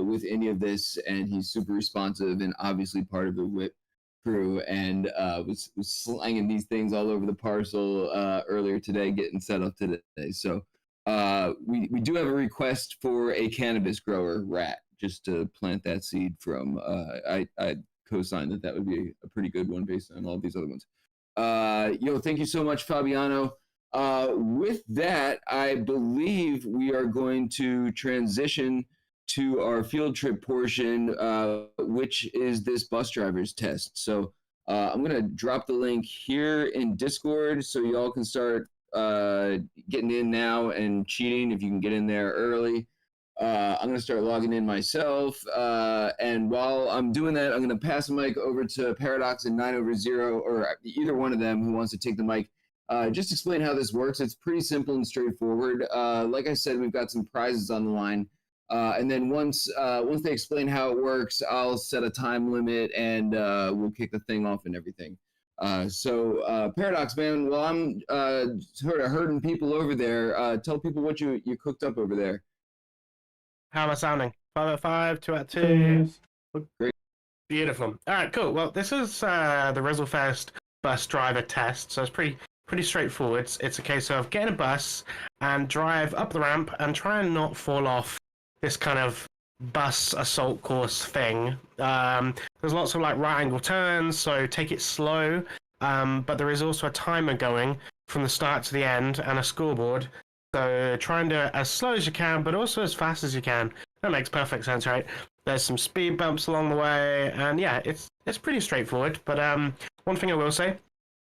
with any of this, and he's super responsive and obviously part of the WIP crew and was slanging these things all over the parcel earlier today, getting set up today. So we do have a request for a cannabis grower rat, just to plant that seed from. I co-signed that would be a pretty good one based on all these other ones. Thank you so much, Fabiano. With that, I believe we are going to transition to our field trip portion, which is this bus driver's test. So I'm going to drop the link here in Discord so y'all can start getting in now and cheating if you can get in there early. I'm going to start logging in myself. And while I'm doing that, I'm going to pass the mic over to Paradox and 9/0, or either one of them who wants to take the mic. Just explain how this works. It's pretty simple and straightforward. Like I said, we've got some prizes on the line. And then once they explain how it works, I'll set a time limit and we'll kick the thing off and everything. So Paradox, man, while I'm sort of herding people over there, tell people what you cooked up over there. How am I sounding? 5 out of 5, 2 out of 2. Great. Beautiful. All right, cool. Well, this is the Rizzlefest bus driver test, so it's pretty straightforward. It's a case of getting a bus and drive up the ramp and try and not fall off this kind of bus assault course thing. There's lots of like right angle turns, so take it slow. But there is also a timer going from the start to the end and a scoreboard. So try and do it as slow as you can, but also as fast as you can. That makes perfect sense, right? There's some speed bumps along the way, and yeah, it's pretty straightforward. But one thing I will say,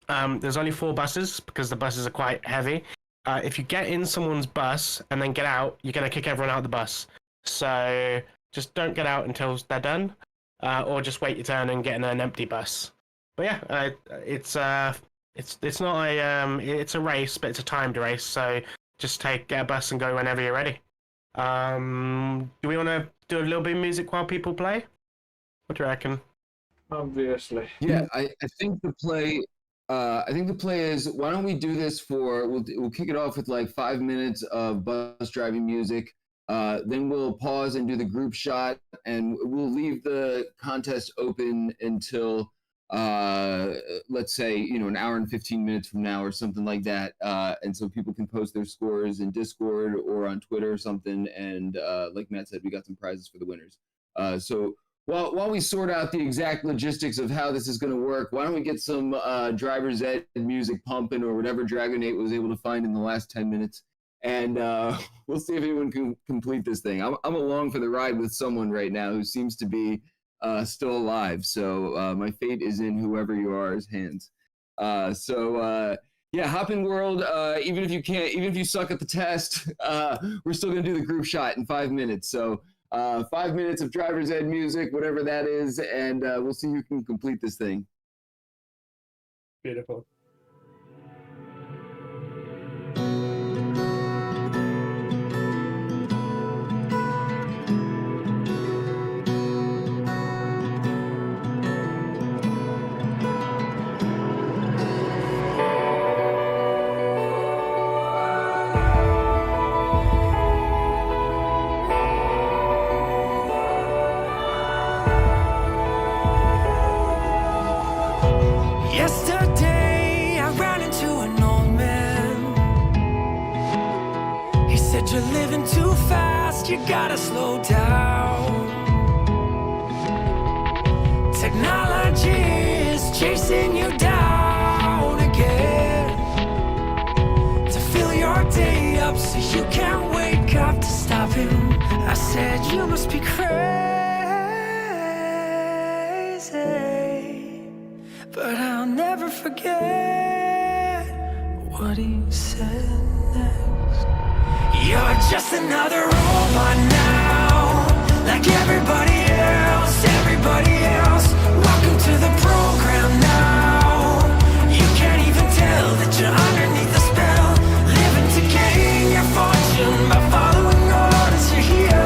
there's only 4 buses because the buses are quite heavy. If you get in someone's bus and then get out, you're going to kick everyone out of the bus. So just don't get out until they're done, or just wait your turn and get in an empty bus. But yeah, it's not it's a race, but it's a timed race. So just get a bus and go whenever you're ready. Do we want to do a little bit of music while people play? What do you reckon? Obviously. Yeah, I think the play. I think the play is, why don't we do this for? We'll kick it off with like 5 minutes of bus driving music. Then we'll pause and do the group shot, and we'll leave the contest open until let's say, an hour and 15 minutes from now or something like that. And so people can post their scores in Discord or on Twitter or something. And like Matt said, we got some prizes for the winners. So while we sort out the exact logistics of how this is going to work, why don't we get some driver's ed music pumping, or whatever Dragonate was able to find in the last 10 minutes. And we'll see if anyone can complete this thing. I'm along for the ride with someone right now who seems to be still alive. So my fate is in whoever you are's hands. Yeah, hop in world. Even if you suck at the test, we're still gonna do the group shot in 5 minutes. So 5 minutes of driver's ed music, whatever that is, and we'll see who can complete this thing. Beautiful. Yesterday I ran into an old man. He said, "You're living too fast, you gotta slow down. Technology is chasing you down again, to fill your day up so you can't wake up to stop him." I said, "You must be crazy," but I'll never forget what he said next. "You're just another robot now, like everybody else, everybody else. Welcome to the program now. You can't even tell that you're underneath the spell, living to gain your fortune by following orders you hear.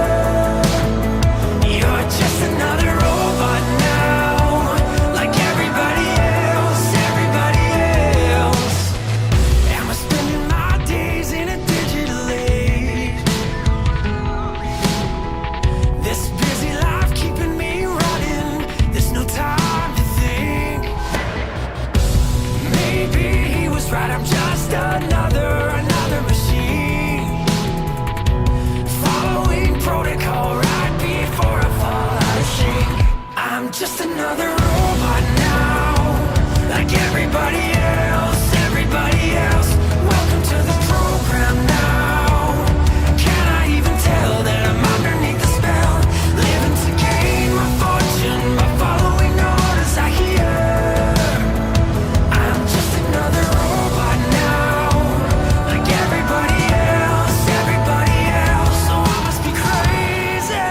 You're just another robot now, like everybody else, everybody else. Am I spending my days in a digital age? This busy life keeping me running, another machine, following protocol right before I fall out of shape. I'm just another robot now, like everybody else, everybody else. Welcome to the program now. Can I even tell that I'm underneath the spell? Living to gain my fortune by following orders I hear. I'm just another robot now, like everybody else, everybody else. Oh, I must be crazy.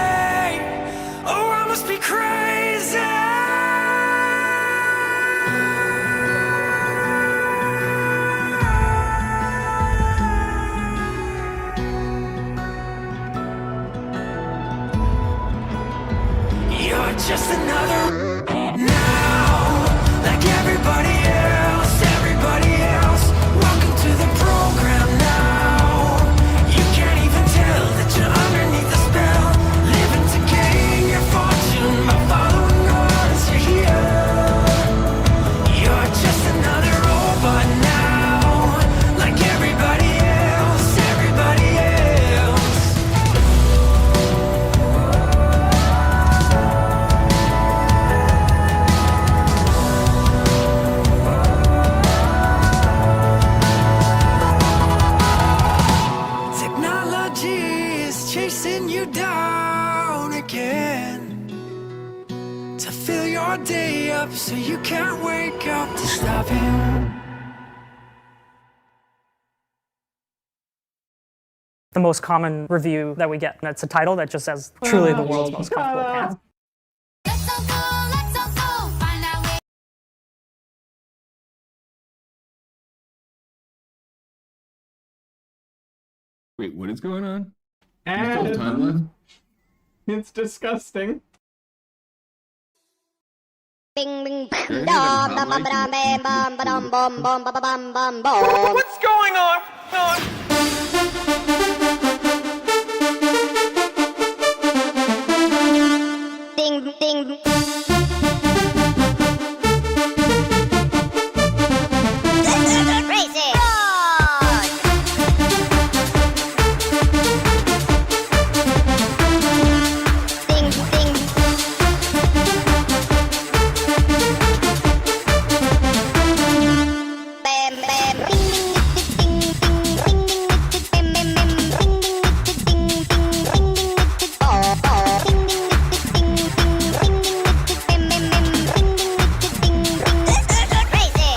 Oh, I must be crazy. You're just another now, like everybody else, everybody else. Welcome to the program now. You can't even tell that you're underneath the spell. Living to gain your fortune by following orders you hear. You're just another robot now, like everybody else, everybody else. Technology is chasing you down again to fill your day up so you can't wake up to stop him. The most common review that we get, and it's a title that just says, truly the world's most comfortable pants. Wait, what is going on? And Time left? it's disgusting. Bing bing You're bam gonna bam have bam bam bam bam bam bam bam bam bam. What's going on? Ding ding. Crazy. Ding ding. Bam bam. Ding ding ding ding ding ding ding bam bam bam. Ding ding ding ding ding ding oh oh. Ding ding ding ding ding ding ding bam bam bam. Ding ding ding ding. Crazy.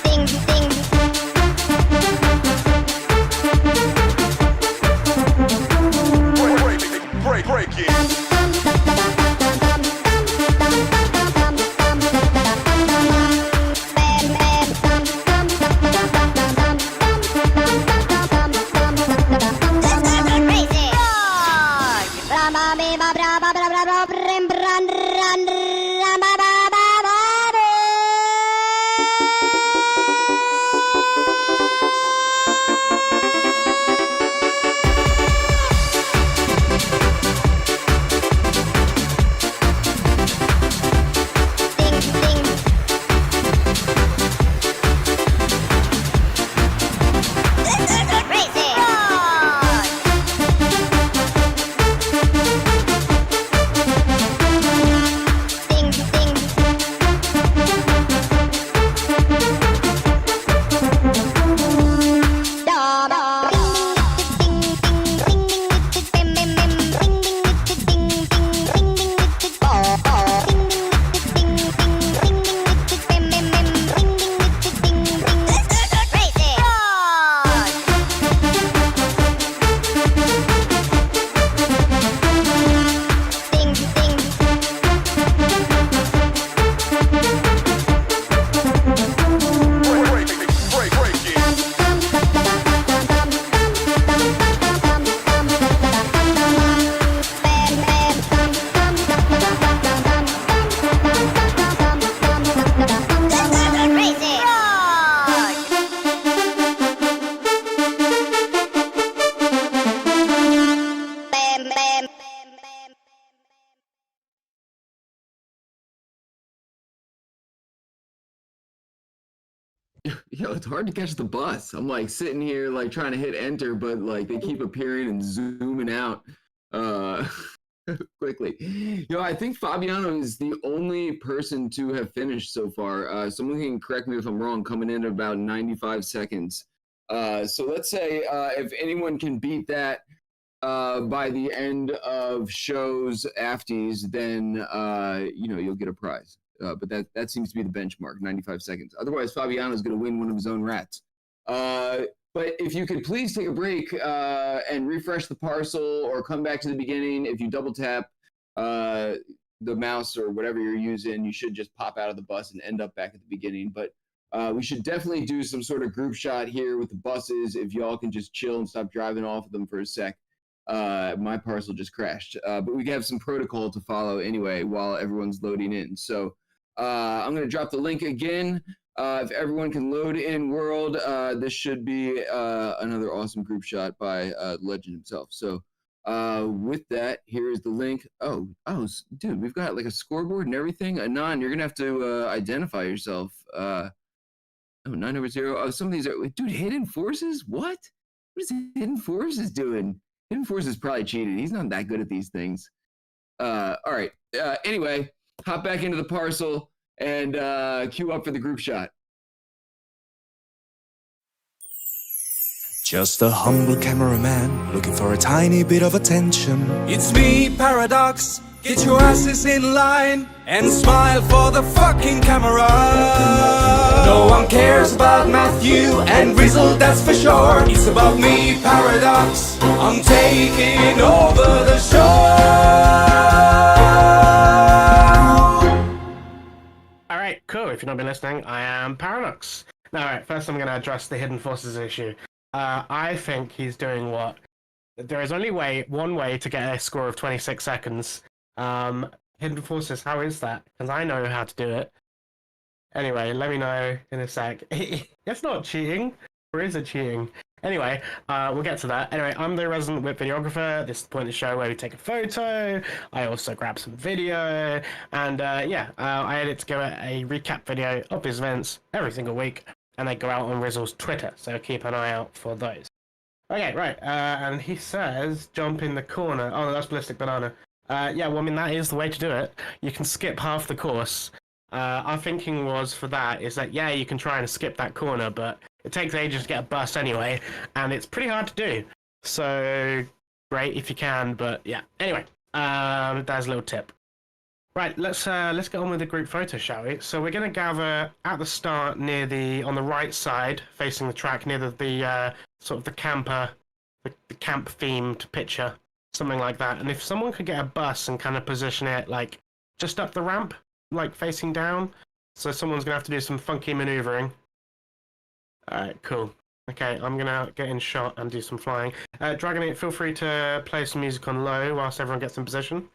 Ding ding. Break it. Yo, it's hard to catch the bus. I'm like sitting here like trying to hit enter, but like they keep appearing and zooming out quickly. Yo, I think Fabiano is the only person to have finished so far. Someone can correct me if I'm wrong, coming in at about 95 seconds. So let's say if anyone can beat that by the end of shows afties, then you'll get a prize. But that seems to be the benchmark, 95 seconds. Otherwise, Fabiano is going to win one of his own rats. But if you could please take a break and refresh the parcel or come back to the beginning. If you double tap the mouse or whatever you're using, you should just pop out of the bus and end up back at the beginning. But we should definitely do some sort of group shot here with the buses. If y'all can just chill and stop driving off of them for a sec. My parcel just crashed. But we have some protocol to follow anyway while everyone's loading in. So I'm going to drop the link again. If everyone can load in world, this should be another awesome group shot by Legend himself. So with that, here is the link. Oh, dude, we've got like a scoreboard and everything. Anon, you're going to have to identify yourself. 9/0. Oh, some of these are, dude, Hidden Forces? What? What is Hidden Forces doing? Hidden Forces probably cheated. He's not that good at these things. All right. Anyway, hop back into the parcel and queue up for the group shot. Just a humble cameraman looking for a tiny bit of attention. It's me, Paradox. Get your asses in line and smile for the fucking camera. No one cares about Matthew and Rizzle, that's for sure. It's about me, Paradox. I'm taking over the show. All right, cool. If you've not been listening, I am Paradox. All right, first I'm going to address the Hidden Forces issue. I think he's doing what? There is only one way to get a score of 26 seconds. Hidden Forces, how is that? Because I know how to do it. Anyway, let me know in a sec. It's not cheating. Or is it cheating? Anyway, we'll get to that. Anyway, I'm the resident WIP videographer. This is the point of the show where we take a photo. I also grab some video. And I edit together a recap video of his events every single week. And they go out on Rizzle's Twitter. So keep an eye out for those. Okay, right. And he says, jump in the corner. Oh, no, that's Ballistic Banana. That is the way to do it. You can skip half the course. Our thinking was for that is that, you can try and skip that corner, but it takes ages to get a bus anyway, and it's pretty hard to do. So, great if you can, but yeah. Anyway, that's a little tip. Right, let's get on with the group photo, shall we? So we're going to gather at the start on the right side, facing the track, near the sort of the camper, the camp-themed picture. Something like that. And if someone could get a bus and kind of position it like just up the ramp, like facing down, so someone's gonna have to do some funky maneuvering. Alright, cool. Okay, I'm gonna get in shot and do some flying. Dragon 8, feel free to play some music on low whilst everyone gets in position.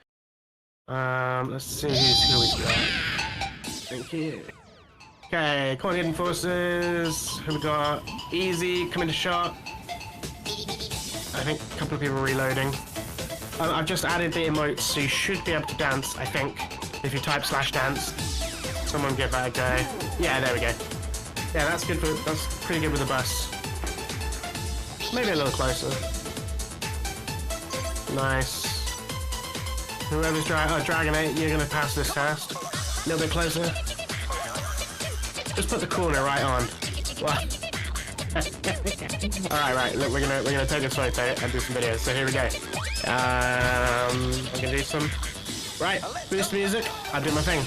Let's see who we've got. Thank you. Okay, come on, Hidden Forces. Who we got? Easy, come into shot. I think a couple of people are reloading. I've just added the emotes, so you should be able to dance, I think, if you type /dance. Someone give that a go. Yeah, there we go. Yeah, that's good. That's pretty good with the bus. Maybe a little closer. Nice. Whoever's Dragon 8, you're gonna pass this test. A little bit closer. Just put the corner right on. What? Alright, look, we're gonna take this photo and do some videos. So here we go. I'm gonna do some. Right, boost music. I'll do my thing.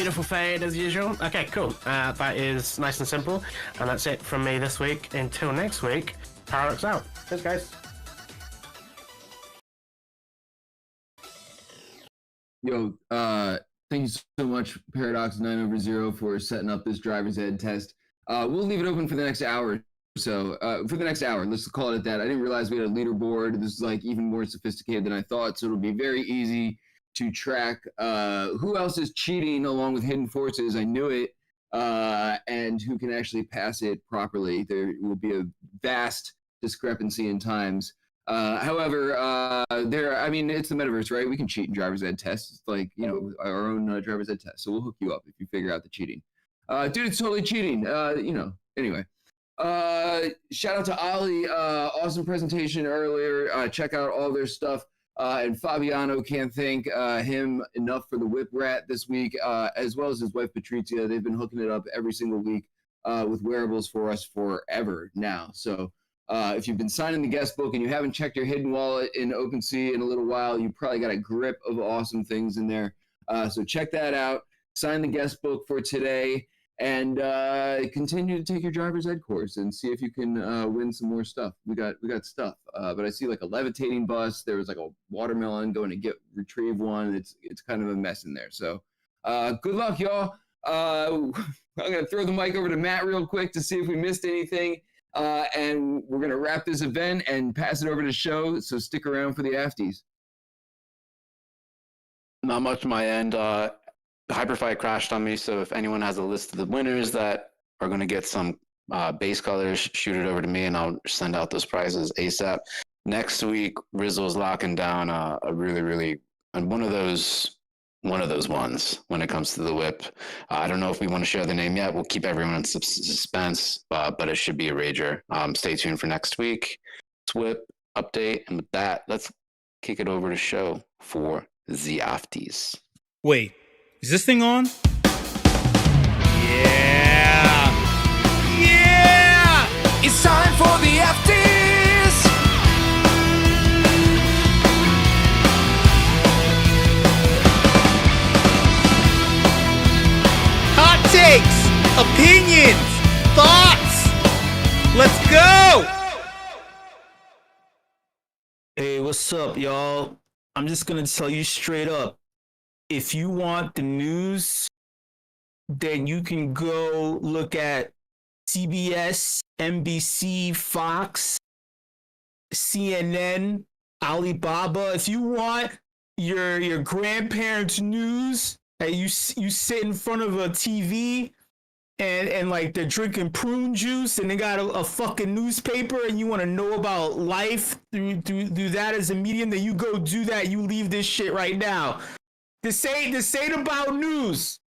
beautiful fade as usual. Okay, cool. That is nice and simple. And that's it from me this week. Until next week, Paradox out. Cheers, guys. Yo, thank you so much, Paradox 9/0, for setting up this driver's ed test. We'll leave it open for the next hour. So for the next hour, let's call it at that. I didn't realize we had a leaderboard. This is like even more sophisticated than I thought. So it'll be very easy to track who else is cheating along with hidden forces. I knew it. And who can actually pass it properly. There will be a vast discrepancy in times. However, I mean, it's the metaverse, right? We can cheat in driver's ed tests. It's like, you know, our own driver's ed test. So we'll hook you up if you figure out the cheating. Dude, it's totally cheating. You know, anyway. Shout out to Ol1y, awesome presentation earlier. Check out all their stuff. And Fabiano, can't thank him enough for the WIP rat this week, as well as his wife Patrizia. They've been hooking it up every single week with wearables for us forever now. So if you've been signing the guest book and you haven't checked your hidden wallet in OpenSea in a little while, you probably got a grip of awesome things in there. So check that out. Sign the guest book for today. And continue to take your driver's ed course and see if you can win some more stuff. We got stuff, but I see like a levitating bus. There was like a watermelon going to retrieve one. It's kind of a mess in there. So good luck, y'all. I'm gonna throw the mic over to Matt real quick to see if we missed anything, and we're gonna wrap this event and pass it over to the show. So stick around for the afties. Not much on my end. Hyperfight crashed on me, so if anyone has a list of the winners that are going to get some base colors, shoot it over to me and I'll send out those prizes ASAP. Next week, Rizzle is locking down a really one of those ones when it comes to the WIP. I don't know if we want to share the name yet. We'll keep everyone in suspense, but it should be a rager. Stay tuned for next week. It's WIP update, and with that, let's kick it over to show for the afties. Wait. Is this thing on? Yeah! Yeah! It's time for the afties. Hot takes! Opinions! Thoughts! Let's go! Hey, what's up, y'all? I'm just gonna tell you straight up. If you want the news, then you can go look at CBS, NBC, Fox, CNN, Alibaba. If you want your grandparents' news, and you sit in front of a TV and like they're drinking prune juice and they got a fucking newspaper and you want to know about life through that as a medium, then you go do that. You leave this shit right now. This ain't about news.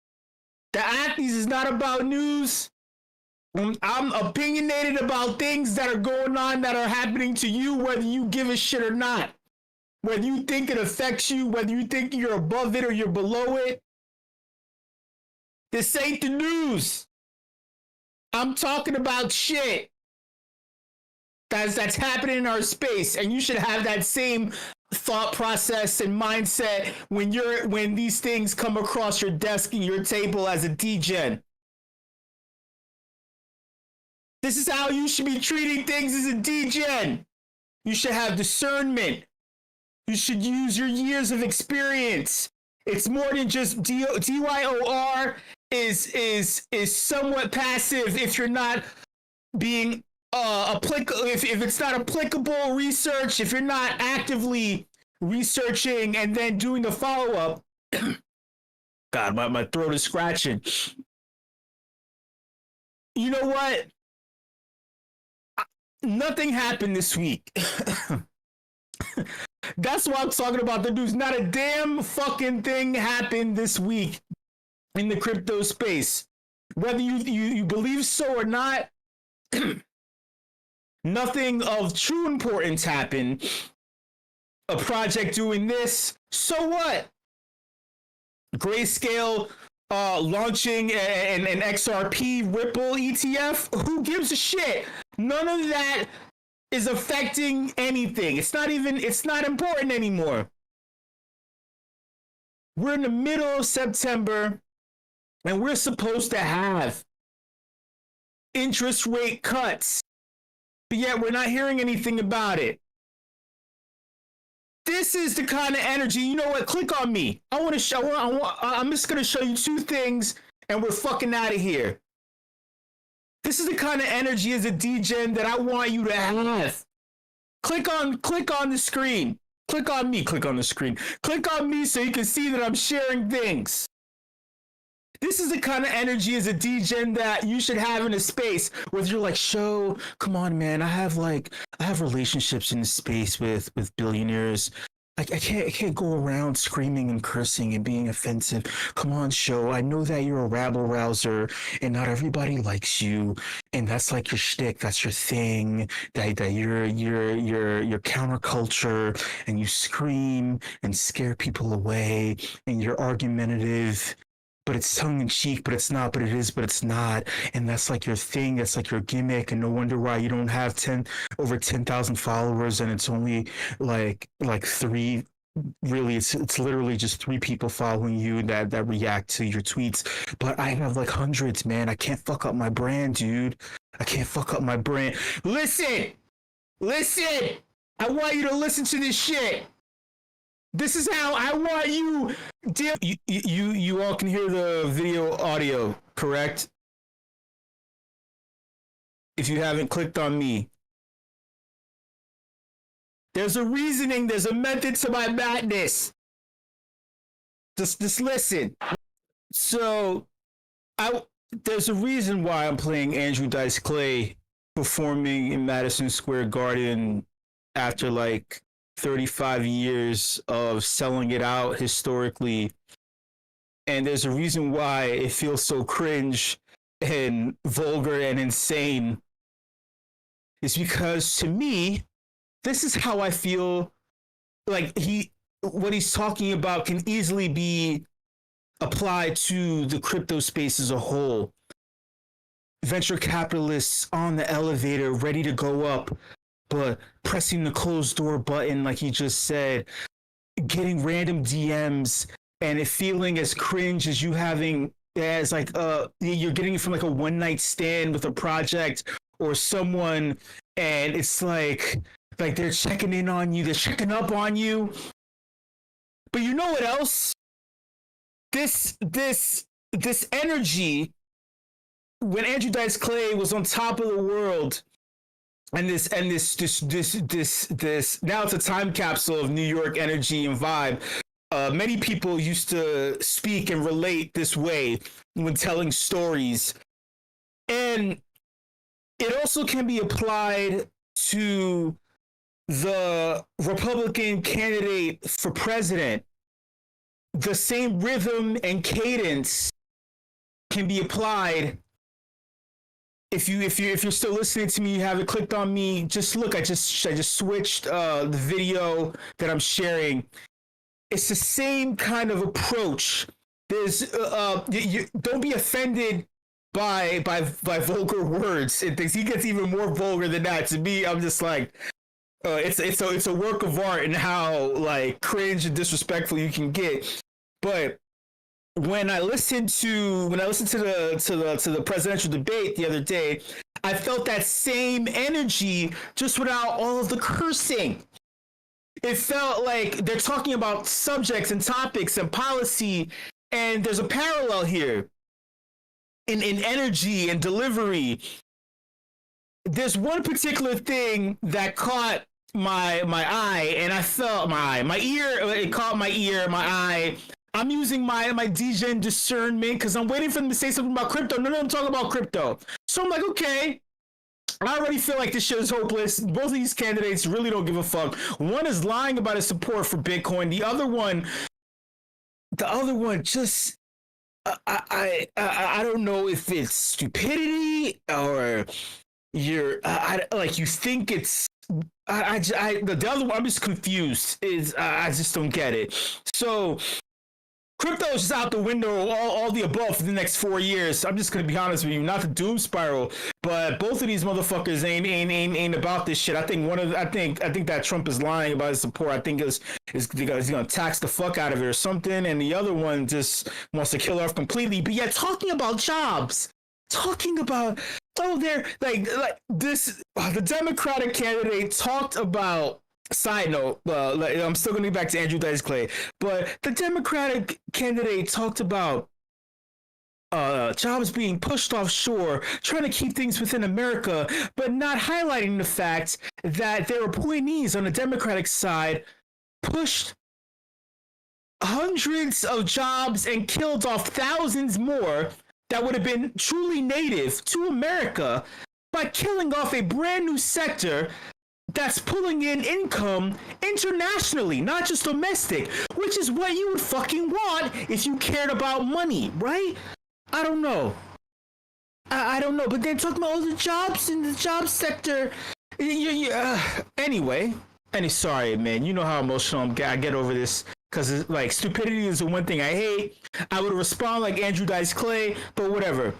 The Acties is not about news. I'm opinionated about things that are going on that are happening to you, whether you give a shit or not. Whether you think it affects you, whether you think you're above it or you're below it. This ain't the news. I'm talking about shit that's happening in our space, and you should have that same thought process and mindset when these things come across your desk and your table as a DGen. This is how you should be treating things as a DGen. You should have discernment. You should use your years of experience. It's more than just DYOR is somewhat passive if you're not being applicable, if it's not applicable research, if you're not actively researching and then doing the follow-up. God, my throat is scratching. You know what? Nothing happened this week. That's why I'm talking about the news. Not a damn fucking thing happened this week in the crypto space. Whether you believe so or not, nothing of true importance happened. A project doing this, so what? Grayscale launching an XRP Ripple ETF. Who gives a shit? None of that is affecting anything. It's not important anymore. We're in the middle of September. And we're supposed to have interest rate cuts, but yet we're not hearing anything about it. This is the kind of energy. You know what? Click on me. I'm just gonna show you two things, and we're fucking out of here. This is the kind of energy as a DGen that I want you to have. Click on the screen. Click on me. Click on the screen. Click on me so you can see that I'm sharing things. This is the kind of energy as a DGen that you should have in a space where you're like, show, come on, man. I have relationships in the space with billionaires. I can't go around screaming and cursing and being offensive. Come on, show. I know that you're a rabble rouser and not everybody likes you, and that's like your shtick. That's your thing. That you're counterculture and you scream and scare people away and you're argumentative. But it's tongue in cheek, but it's not, but it is, but it's not. And that's like your thing. That's like your gimmick. And no wonder why you don't have over 10,000 followers. And it's only like three, really, it's literally just 3 people following you that react to your tweets. But I have like hundreds, man. I can't fuck up my brand, dude. I can't fuck up my brand. Listen. I want you to listen to this shit. This is how I want you. You all can hear the video audio, correct? If you haven't clicked on me. There's a reasoning, there's a method to my madness. Just listen. So, there's a reason why I'm playing Andrew Dice Clay performing in Madison Square Garden after like 35 years of selling it out historically. And there's a reason why it feels so cringe and vulgar and insane. It's because to me, this is how I feel like what he's talking about can easily be applied to the crypto space as a whole. Venture capitalists on the elevator, ready to go up, but pressing the closed door button, like he just said, getting random DMs, and it feeling as cringe as you're getting it from like a one-night stand with a project or someone, and it's like they're checking in on you, they're checking up on you. But you know what else? This energy, when Andrew Dice Clay was on top of the world, and this now it's a time capsule of New York energy and vibe. Many people used to speak and relate this way when telling stories. And it also can be applied to the Republican candidate for president. The same rhythm and cadence can be applied. If you're still listening to me, you haven't clicked on me, just look. I just switched the video that I'm sharing. It's the same kind of approach. There's don't be offended by vulgar words and things. He gets even more vulgar than that. To me, I'm just like, it's a work of art and how like cringe and disrespectful you can get. But when I listened to the presidential debate the other day, I felt that same energy just without all of the cursing. It felt like they're talking about subjects and topics and policy, and there's a parallel here in energy and delivery. There's one particular thing that caught my eye, and I felt my ear. It caught my ear, my eye. I'm using my DGen discernment because I'm waiting for them to say something about crypto. No, I'm talking about crypto. So I'm like, okay. I already feel like this shit is hopeless. Both of these candidates really don't give a fuck. One is lying about his support for Bitcoin. The other one just, I don't know if it's stupidity or you think it's, the other one, I'm just confused. I just don't get it. So crypto is just out the window, all the above for the next 4 years. I'm just gonna be honest with you, not the doom spiral, but both of these motherfuckers ain't about this shit. I think I think that Trump is lying about his support. I think he's gonna tax the fuck out of it or something, and the other one just wants to kill her off completely. But yet talking about jobs, talking about they're like this. The Democratic candidate talked about. Side note, I'm still going to get back to Andrew Dice Clay, but the Democratic candidate talked about jobs being pushed offshore, trying to keep things within America, but not highlighting the fact that their appointees on the Democratic side pushed hundreds of jobs and killed off thousands more that would have been truly native to America by killing off a brand new sector that's pulling in income internationally, not just domestic, which is what you would fucking want if you cared about money, right? I don't know. I don't know. But then talking about all the jobs in the job sector. Anyway, sorry, man. You know how emotional I get over this. Because, like, stupidity is the one thing I hate. I would respond like Andrew Dice Clay, but whatever.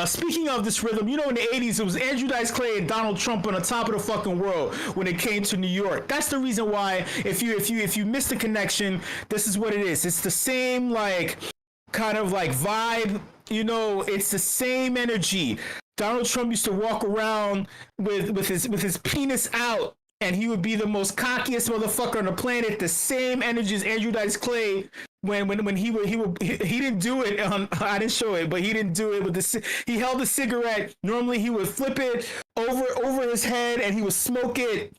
Speaking of this rhythm, you know, in the 80s, it was Andrew Dice Clay and Donald Trump on the top of the fucking world when it came to New York. That's the reason why, if you missed the connection, this is what it is. It's the same, like, kind of like vibe, you know, it's the same energy. Donald Trump used to walk around with his penis out, and he would be the most cockiest motherfucker on the planet. The same energy as Andrew Dice Clay. When he didn't do it on, I didn't show it, but he didn't do it with he held a cigarette. Normally he would flip it over his head and he would smoke it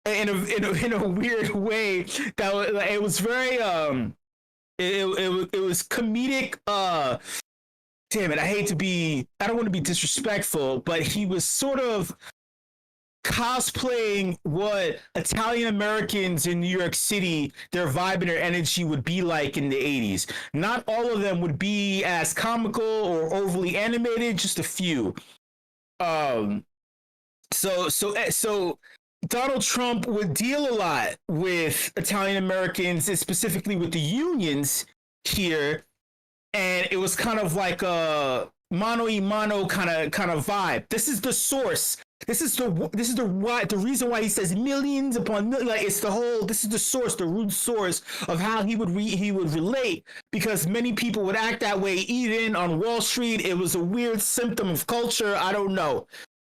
in a weird way. That it was very it was comedic. Damn it, I don't want to be disrespectful, but he was sort of cosplaying what Italian Americans in New York City, their vibe and their energy would be like in the 80s. Not all of them would be as comical or overly animated, just a few. So Donald Trump would deal a lot with Italian Americans, and specifically with the unions here, and it was kind of like a mano y mano kind of vibe. This is the source. This is the reason why he says millions upon millions. Like, it's this is the source, the root source of how he would relate, because many people would act that way even on Wall Street. It was a weird symptom of culture. I don't know.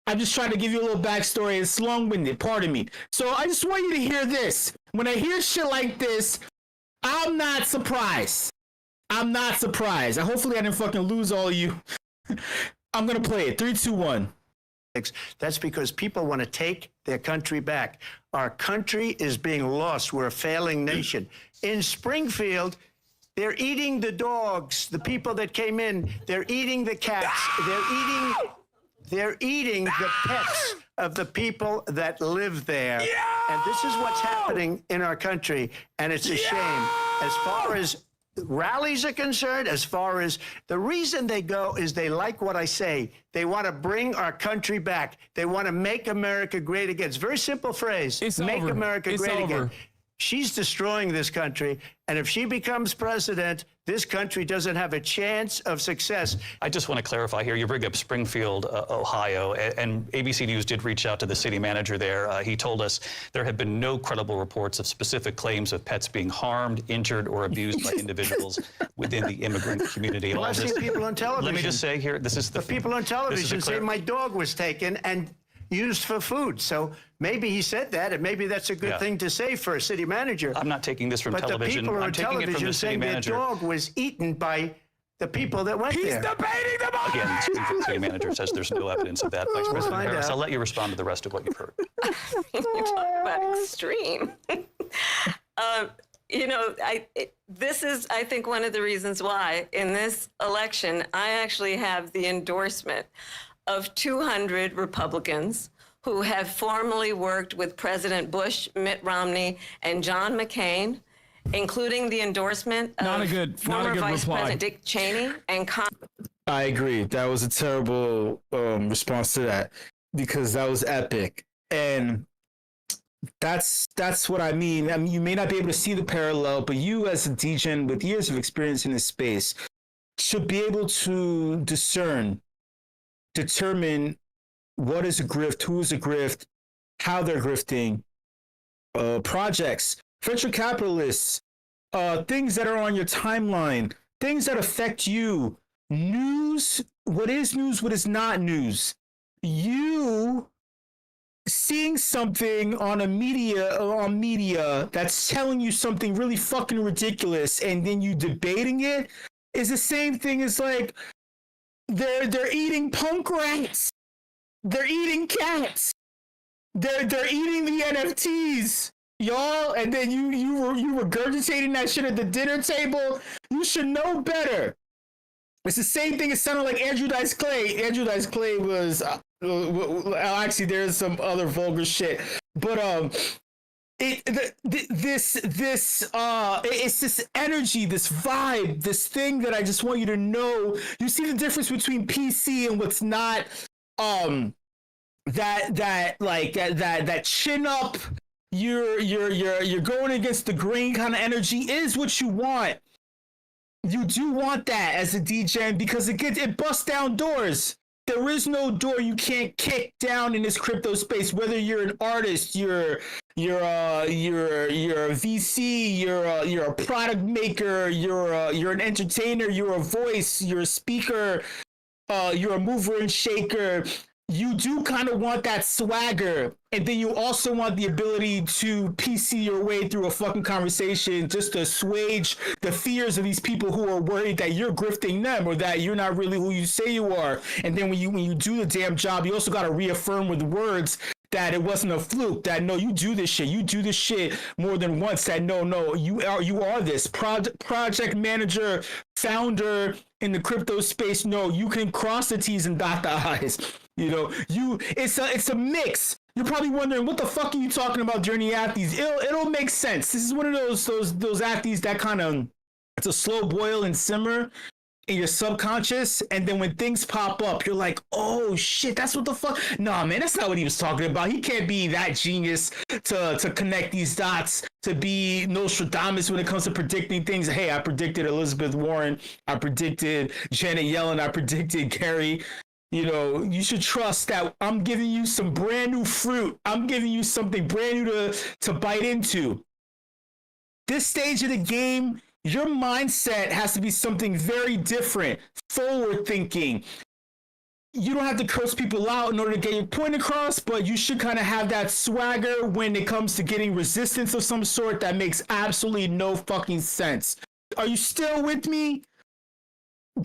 I'm just trying to give you a little backstory. It's long-winded, pardon me. So I just want you to hear this. When I hear shit like this, I'm not surprised. Hopefully I didn't fucking lose all of you. I'm gonna play it. 3, 2, 1. That's because people want to take their country back. Our country is being lost. We're a failing nation. In Springfield, they're eating the dogs, the people that came in. They're eating the cats. They're eating the pets of the people that live there. And this is what's happening in our country, and it's a shame. As far as rallies are concerned, as far as the reason they go is they like what I say. They want to bring our country back. They want to make America great again. It's a very simple phrase. Make America great again. She's destroying this country, and if she becomes president, this country doesn't have a chance of success. I just want to clarify here. You bring up Springfield, Ohio, and ABC News did reach out to the city manager there. He told us there have been no credible reports of specific claims of pets being harmed, injured, or abused by individuals within the immigrant community. Well, I've seen people on television. Let me just say here, this is the people on television say my dog was taken and used for food. So maybe he said that, and maybe that's a good thing to say for a city manager. I'm not taking this from television. But the people I'm on taking it from television the city saying their manager. dog was eaten by the people that went there. He's debating the motion! Again, the city manager says there's no evidence of that. Vice President Harris, I'll let you respond to the rest of what you've heard. You talk about extreme. This is, I think, one of the reasons why in this election, I actually have the endorsement of 200 Republicans who have formally worked with President Bush, Mitt Romney, and John McCain, including the endorsement of former Vice President Dick Cheney and I agree. That was a terrible response to that, because that was epic. And That's what I mean. I mean, you may not be able to see the parallel, but you as a DJ with years of experience in this space should be able to determine what is a grift, who is a grift, how they're grifting, projects, venture capitalists, things that are on your timeline, things that affect you, news, what is not news. You seeing something on media that's telling you something really fucking ridiculous and then you debating it is the same thing as like they're eating punk rats, they're eating cats, they're eating the NFTs, y'all, and then you regurgitating that shit at the dinner table. You should know better. It's the same thing. It sounded like Andrew Dice Clay. Andrew Dice Clay was actually there's some other vulgar shit, but it's this energy, this vibe, this thing that I just want you to know. You see the difference between PC and what's not. That chin up. You're going against the grain kind of energy is what you want. You do want that as a DJ because it busts down doors. There is no door you can't kick down in this crypto space. Whether you're an artist, you're a VC, you're a product maker, you're an entertainer, you're a voice, you're a speaker, you're a mover and shaker. You do kind of want that swagger, and then you also want the ability to PC your way through a fucking conversation just to assuage the fears of these people who are worried that you're grifting them or that you're not really who you say you are. And then when you do the damn job, you also got to reaffirm with words that it wasn't a fluke, that no, you do this shit more than once, that no, you are this project manager, founder in the crypto space. No, you can cross the T's and dot the I's. You know, it's a mix. You're probably wondering what the fuck are you talking about during the athletes. It'll make sense. This is one of those athletes that kind of, it's a slow boil and simmer in your subconscious, and then when things pop up, you're like, oh shit, that's what the fuck. Nah, man, that's not what he was talking about. He can't be that genius to connect these dots, to be Nostradamus when it comes to predicting things. Hey, I predicted Elizabeth Warren, I predicted Janet Yellen, I predicted Kerry. You know, you should trust that I'm giving you some brand new fruit. I'm giving you something brand new to bite into. This stage of the game, your mindset has to be something very different, forward thinking. You don't have to curse people out in order to get your point across, but you should kind of have that swagger when it comes to getting resistance of some sort that makes absolutely no fucking sense. Are you still with me?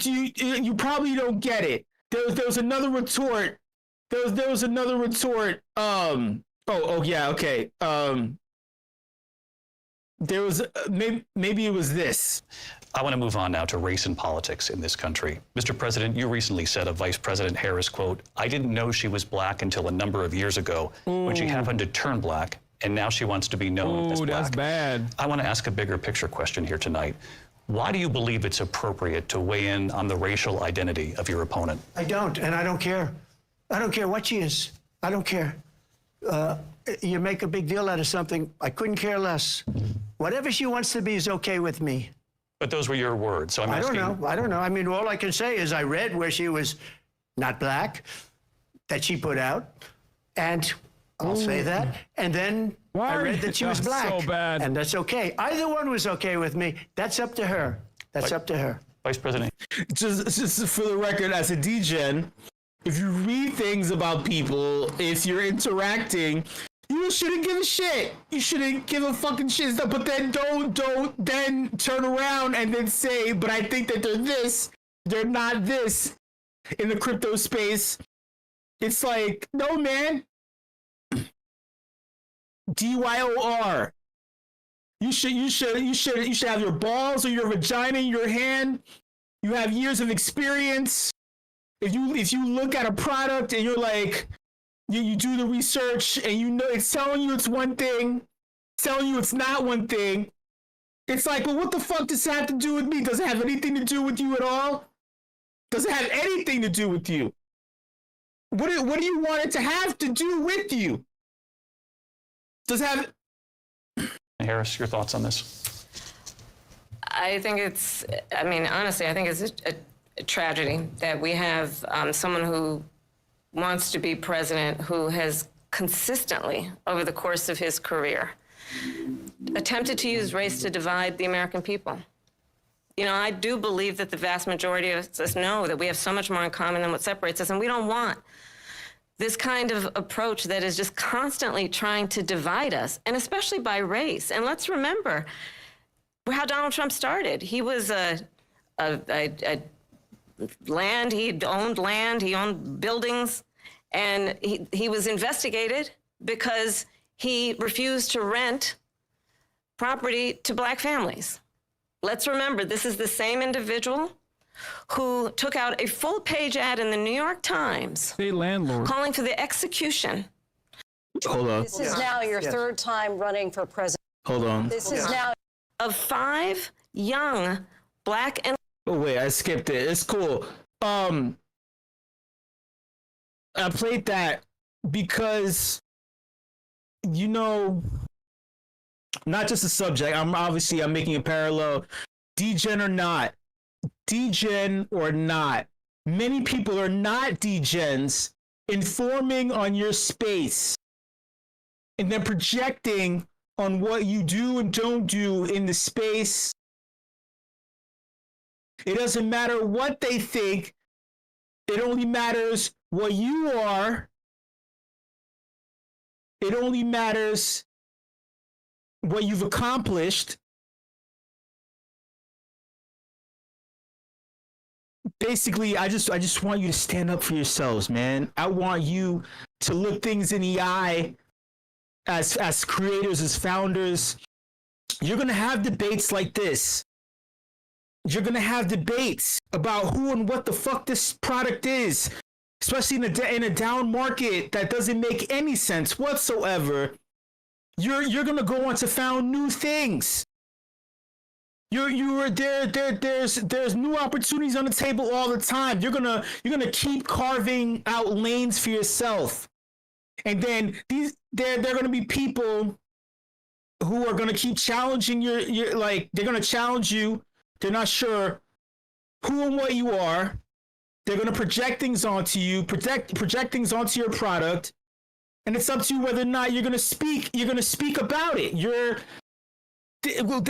You probably don't get it. There was another retort. There was another retort. Yeah, okay. There was maybe it was this. I want to move on now to race and politics in this country. Mr. President, you recently said of Vice President Harris, quote, "I didn't know she was black until a number of years ago when she happened to turn black, and now she wants to be known as black." That's bad. I want to ask a bigger picture question here tonight. Why do you believe it's appropriate to weigh in on the racial identity of your opponent? I don't, and I don't care. I don't care what she is. I don't care. You make a big deal out of something. I couldn't care less. Whatever she wants to be is okay with me. But those were your words, so I'm asking. I don't know. I mean, all I can say is I read where she was not black, that she put out, and I'll say that. And then I read that she was black. So bad. And that's okay. Either one was okay with me. That's up to her. That's up to her. Vice President. Just for the record, as a DJ, if you read things about people, if you're interacting, you shouldn't give a shit. You shouldn't give a fucking shit. But then don't then turn around and then say, but I think that they're this, they're not this in the crypto space. It's like, no, man. DYOR. You should have your balls or your vagina in your hand. You have years of experience. If you look at a product and you're like, you do the research and you know it's telling you it's one thing, telling you it's not one thing. It's like, well, what the fuck does it have to do with me? Does it have anything to do with you at all? Does it have anything to do with you? What do you want it to have to do with you? Does have Harris, your thoughts on this? I think honestly, I think it's a tragedy that we have someone who wants to be president who has consistently, over the course of his career, attempted to use race to divide the American people. You know, I do believe that the vast majority of us know that we have so much more in common than what separates us, and we don't want this kind of approach that is just constantly trying to divide us, and especially by race. And let's remember how Donald Trump started. He was land, he owned buildings, and he was investigated because he refused to rent property to Black families. Let's remember, this is the same individual who took out a full-page ad in the New York Times calling for the execution. Hold on. This is now your third time running for president. Hold on. This is now of 5 young Black and... Oh, wait, I skipped it. It's cool. I played that because, you know, not just the subject. I'm making a parallel. Degen or not, many people are not degens, informing on your space and then projecting on what you do and don't do in the space. It doesn't matter what they think. It only matters what you are. It only matters what you've accomplished. Basically, I just want you to stand up for yourselves, man. I want you to look things in the eye as creators, as founders. You're going to have debates like this. You're going to have debates about who and what the fuck this product is, especially in a down market that doesn't make any sense whatsoever. You're going to go on to found new things. There's new opportunities on the table all the time. You're gonna keep carving out lanes for yourself. And then they're gonna be people who are gonna keep challenging your like, they're gonna challenge you. They're not sure who and what you are. They're gonna project things onto you, project things onto your product, and it's up to you whether or not you're gonna speak about it.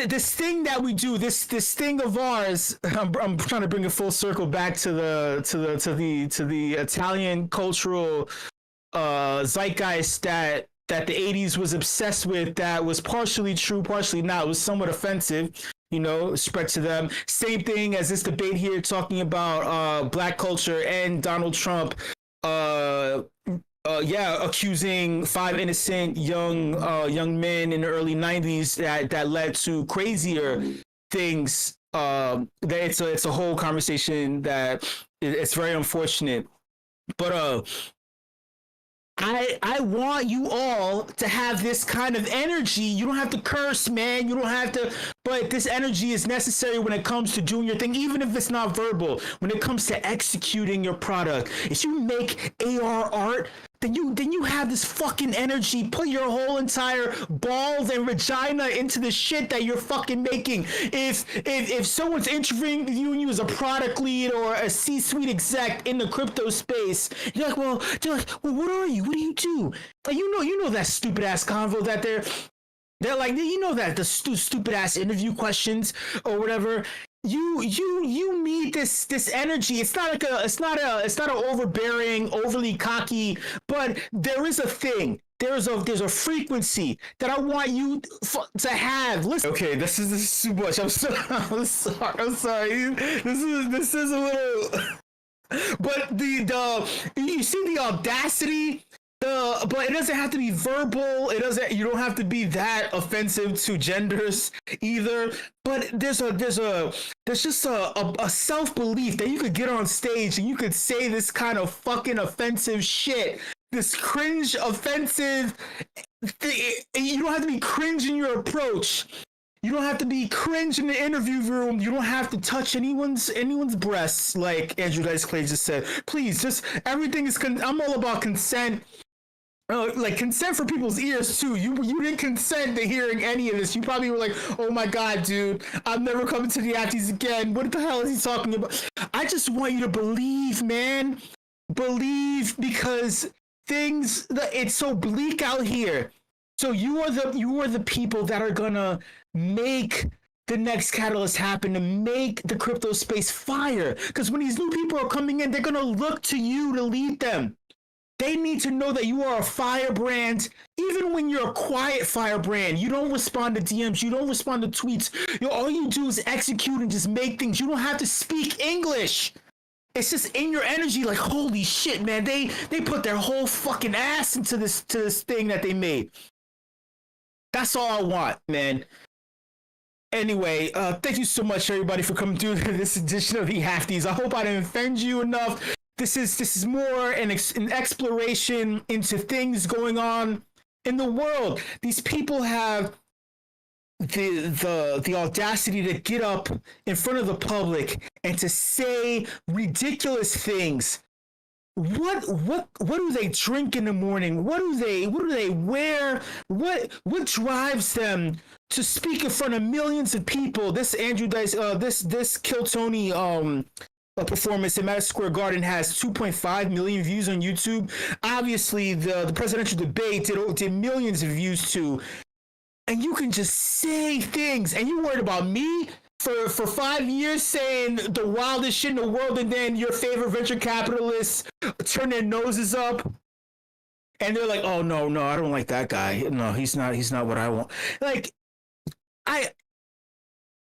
This thing that we do, this thing of ours, I'm trying to bring it full circle back to the Italian cultural zeitgeist that the 80s was obsessed with, that was partially true, partially not. It was somewhat offensive, you know, spread to them. Same thing as this debate here talking about Black culture and Donald Trump accusing 5 innocent young men in the early 90s that led to crazier things. It's a whole conversation that it's very unfortunate. But I want you all to have this kind of energy. You don't have to curse, man. You don't have to, but this energy is necessary when it comes to doing your thing, even if it's not verbal. When it comes to executing your product, if you make AR art, then you have this fucking energy. Put your whole entire balls and vagina into the shit that you're fucking making. If someone's interviewing you as a product lead or a C-suite exec in the crypto space, they're like, well, what are you? What do you do? Like, you know that stupid ass convo that they're like, you know that the stupid ass interview questions or whatever. You need this energy. It's not an overbearing, overly cocky, but there is a thing. There's a frequency that I want you to have. Listen. Okay, this is too much. I'm sorry. This is a little. But you see the audacity. But it doesn't have to be verbal. You don't have to be that offensive to genders either. But there's just a self-belief that you could get on stage and you could say this kind of fucking offensive shit. This cringe offensive. You don't have to be cringe in your approach. You don't have to be cringe in the interview room. You don't have to touch anyone's breasts, like Andrew Dice Clay just said. Please, just everything is. I'm all about consent. Like consent for people's ears too. You didn't consent to hearing any of this. You probably were like, "Oh my god, dude, I'm never coming to the Afties again. What the hell is he talking about?" I just want you to believe, man. Believe, because it's so bleak out here. So you are the people that are gonna make the next catalyst happen, to make the crypto space fire. Because when these new people are coming in, they're gonna look to you to lead them. They need to know that you are a firebrand, even when you're a quiet firebrand. You don't respond to DMs. You don't respond to tweets. All you do is execute and just make things. You don't have to speak English. It's just in your energy, like, holy shit, man. They put their whole fucking ass into this thing that they made. That's all I want, man. Anyway, thank you so much, everybody, for coming through this edition of the Halfties. I hope I didn't offend you enough. This is more an exploration into things going on in the world. These people have the audacity to get up in front of the public and to say ridiculous things. What do they drink in the morning? What do they wear? What drives them to speak in front of millions of people? This Andrew Dice, this Kill Tony performance in Madison Square Garden has 2.5 million views on YouTube. Obviously, the presidential debate did millions of views too. And you can just say things, and you worried about me for 5 years saying the wildest shit in the world, and then your favorite venture capitalists turn their noses up, and they're like, "Oh no, I don't like that guy. No, he's not what I want." Like,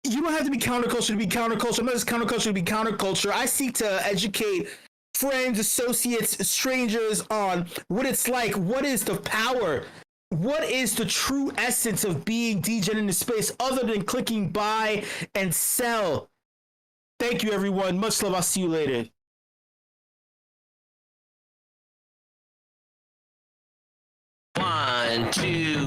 you don't have to be counterculture to be counterculture. I'm not just counterculture to be counterculture. I seek to educate friends, associates, strangers on what it's like. What is the power? What is the true essence of being degen in the space other than clicking buy and sell? Thank you, everyone. Much love. I'll see you later. One, two.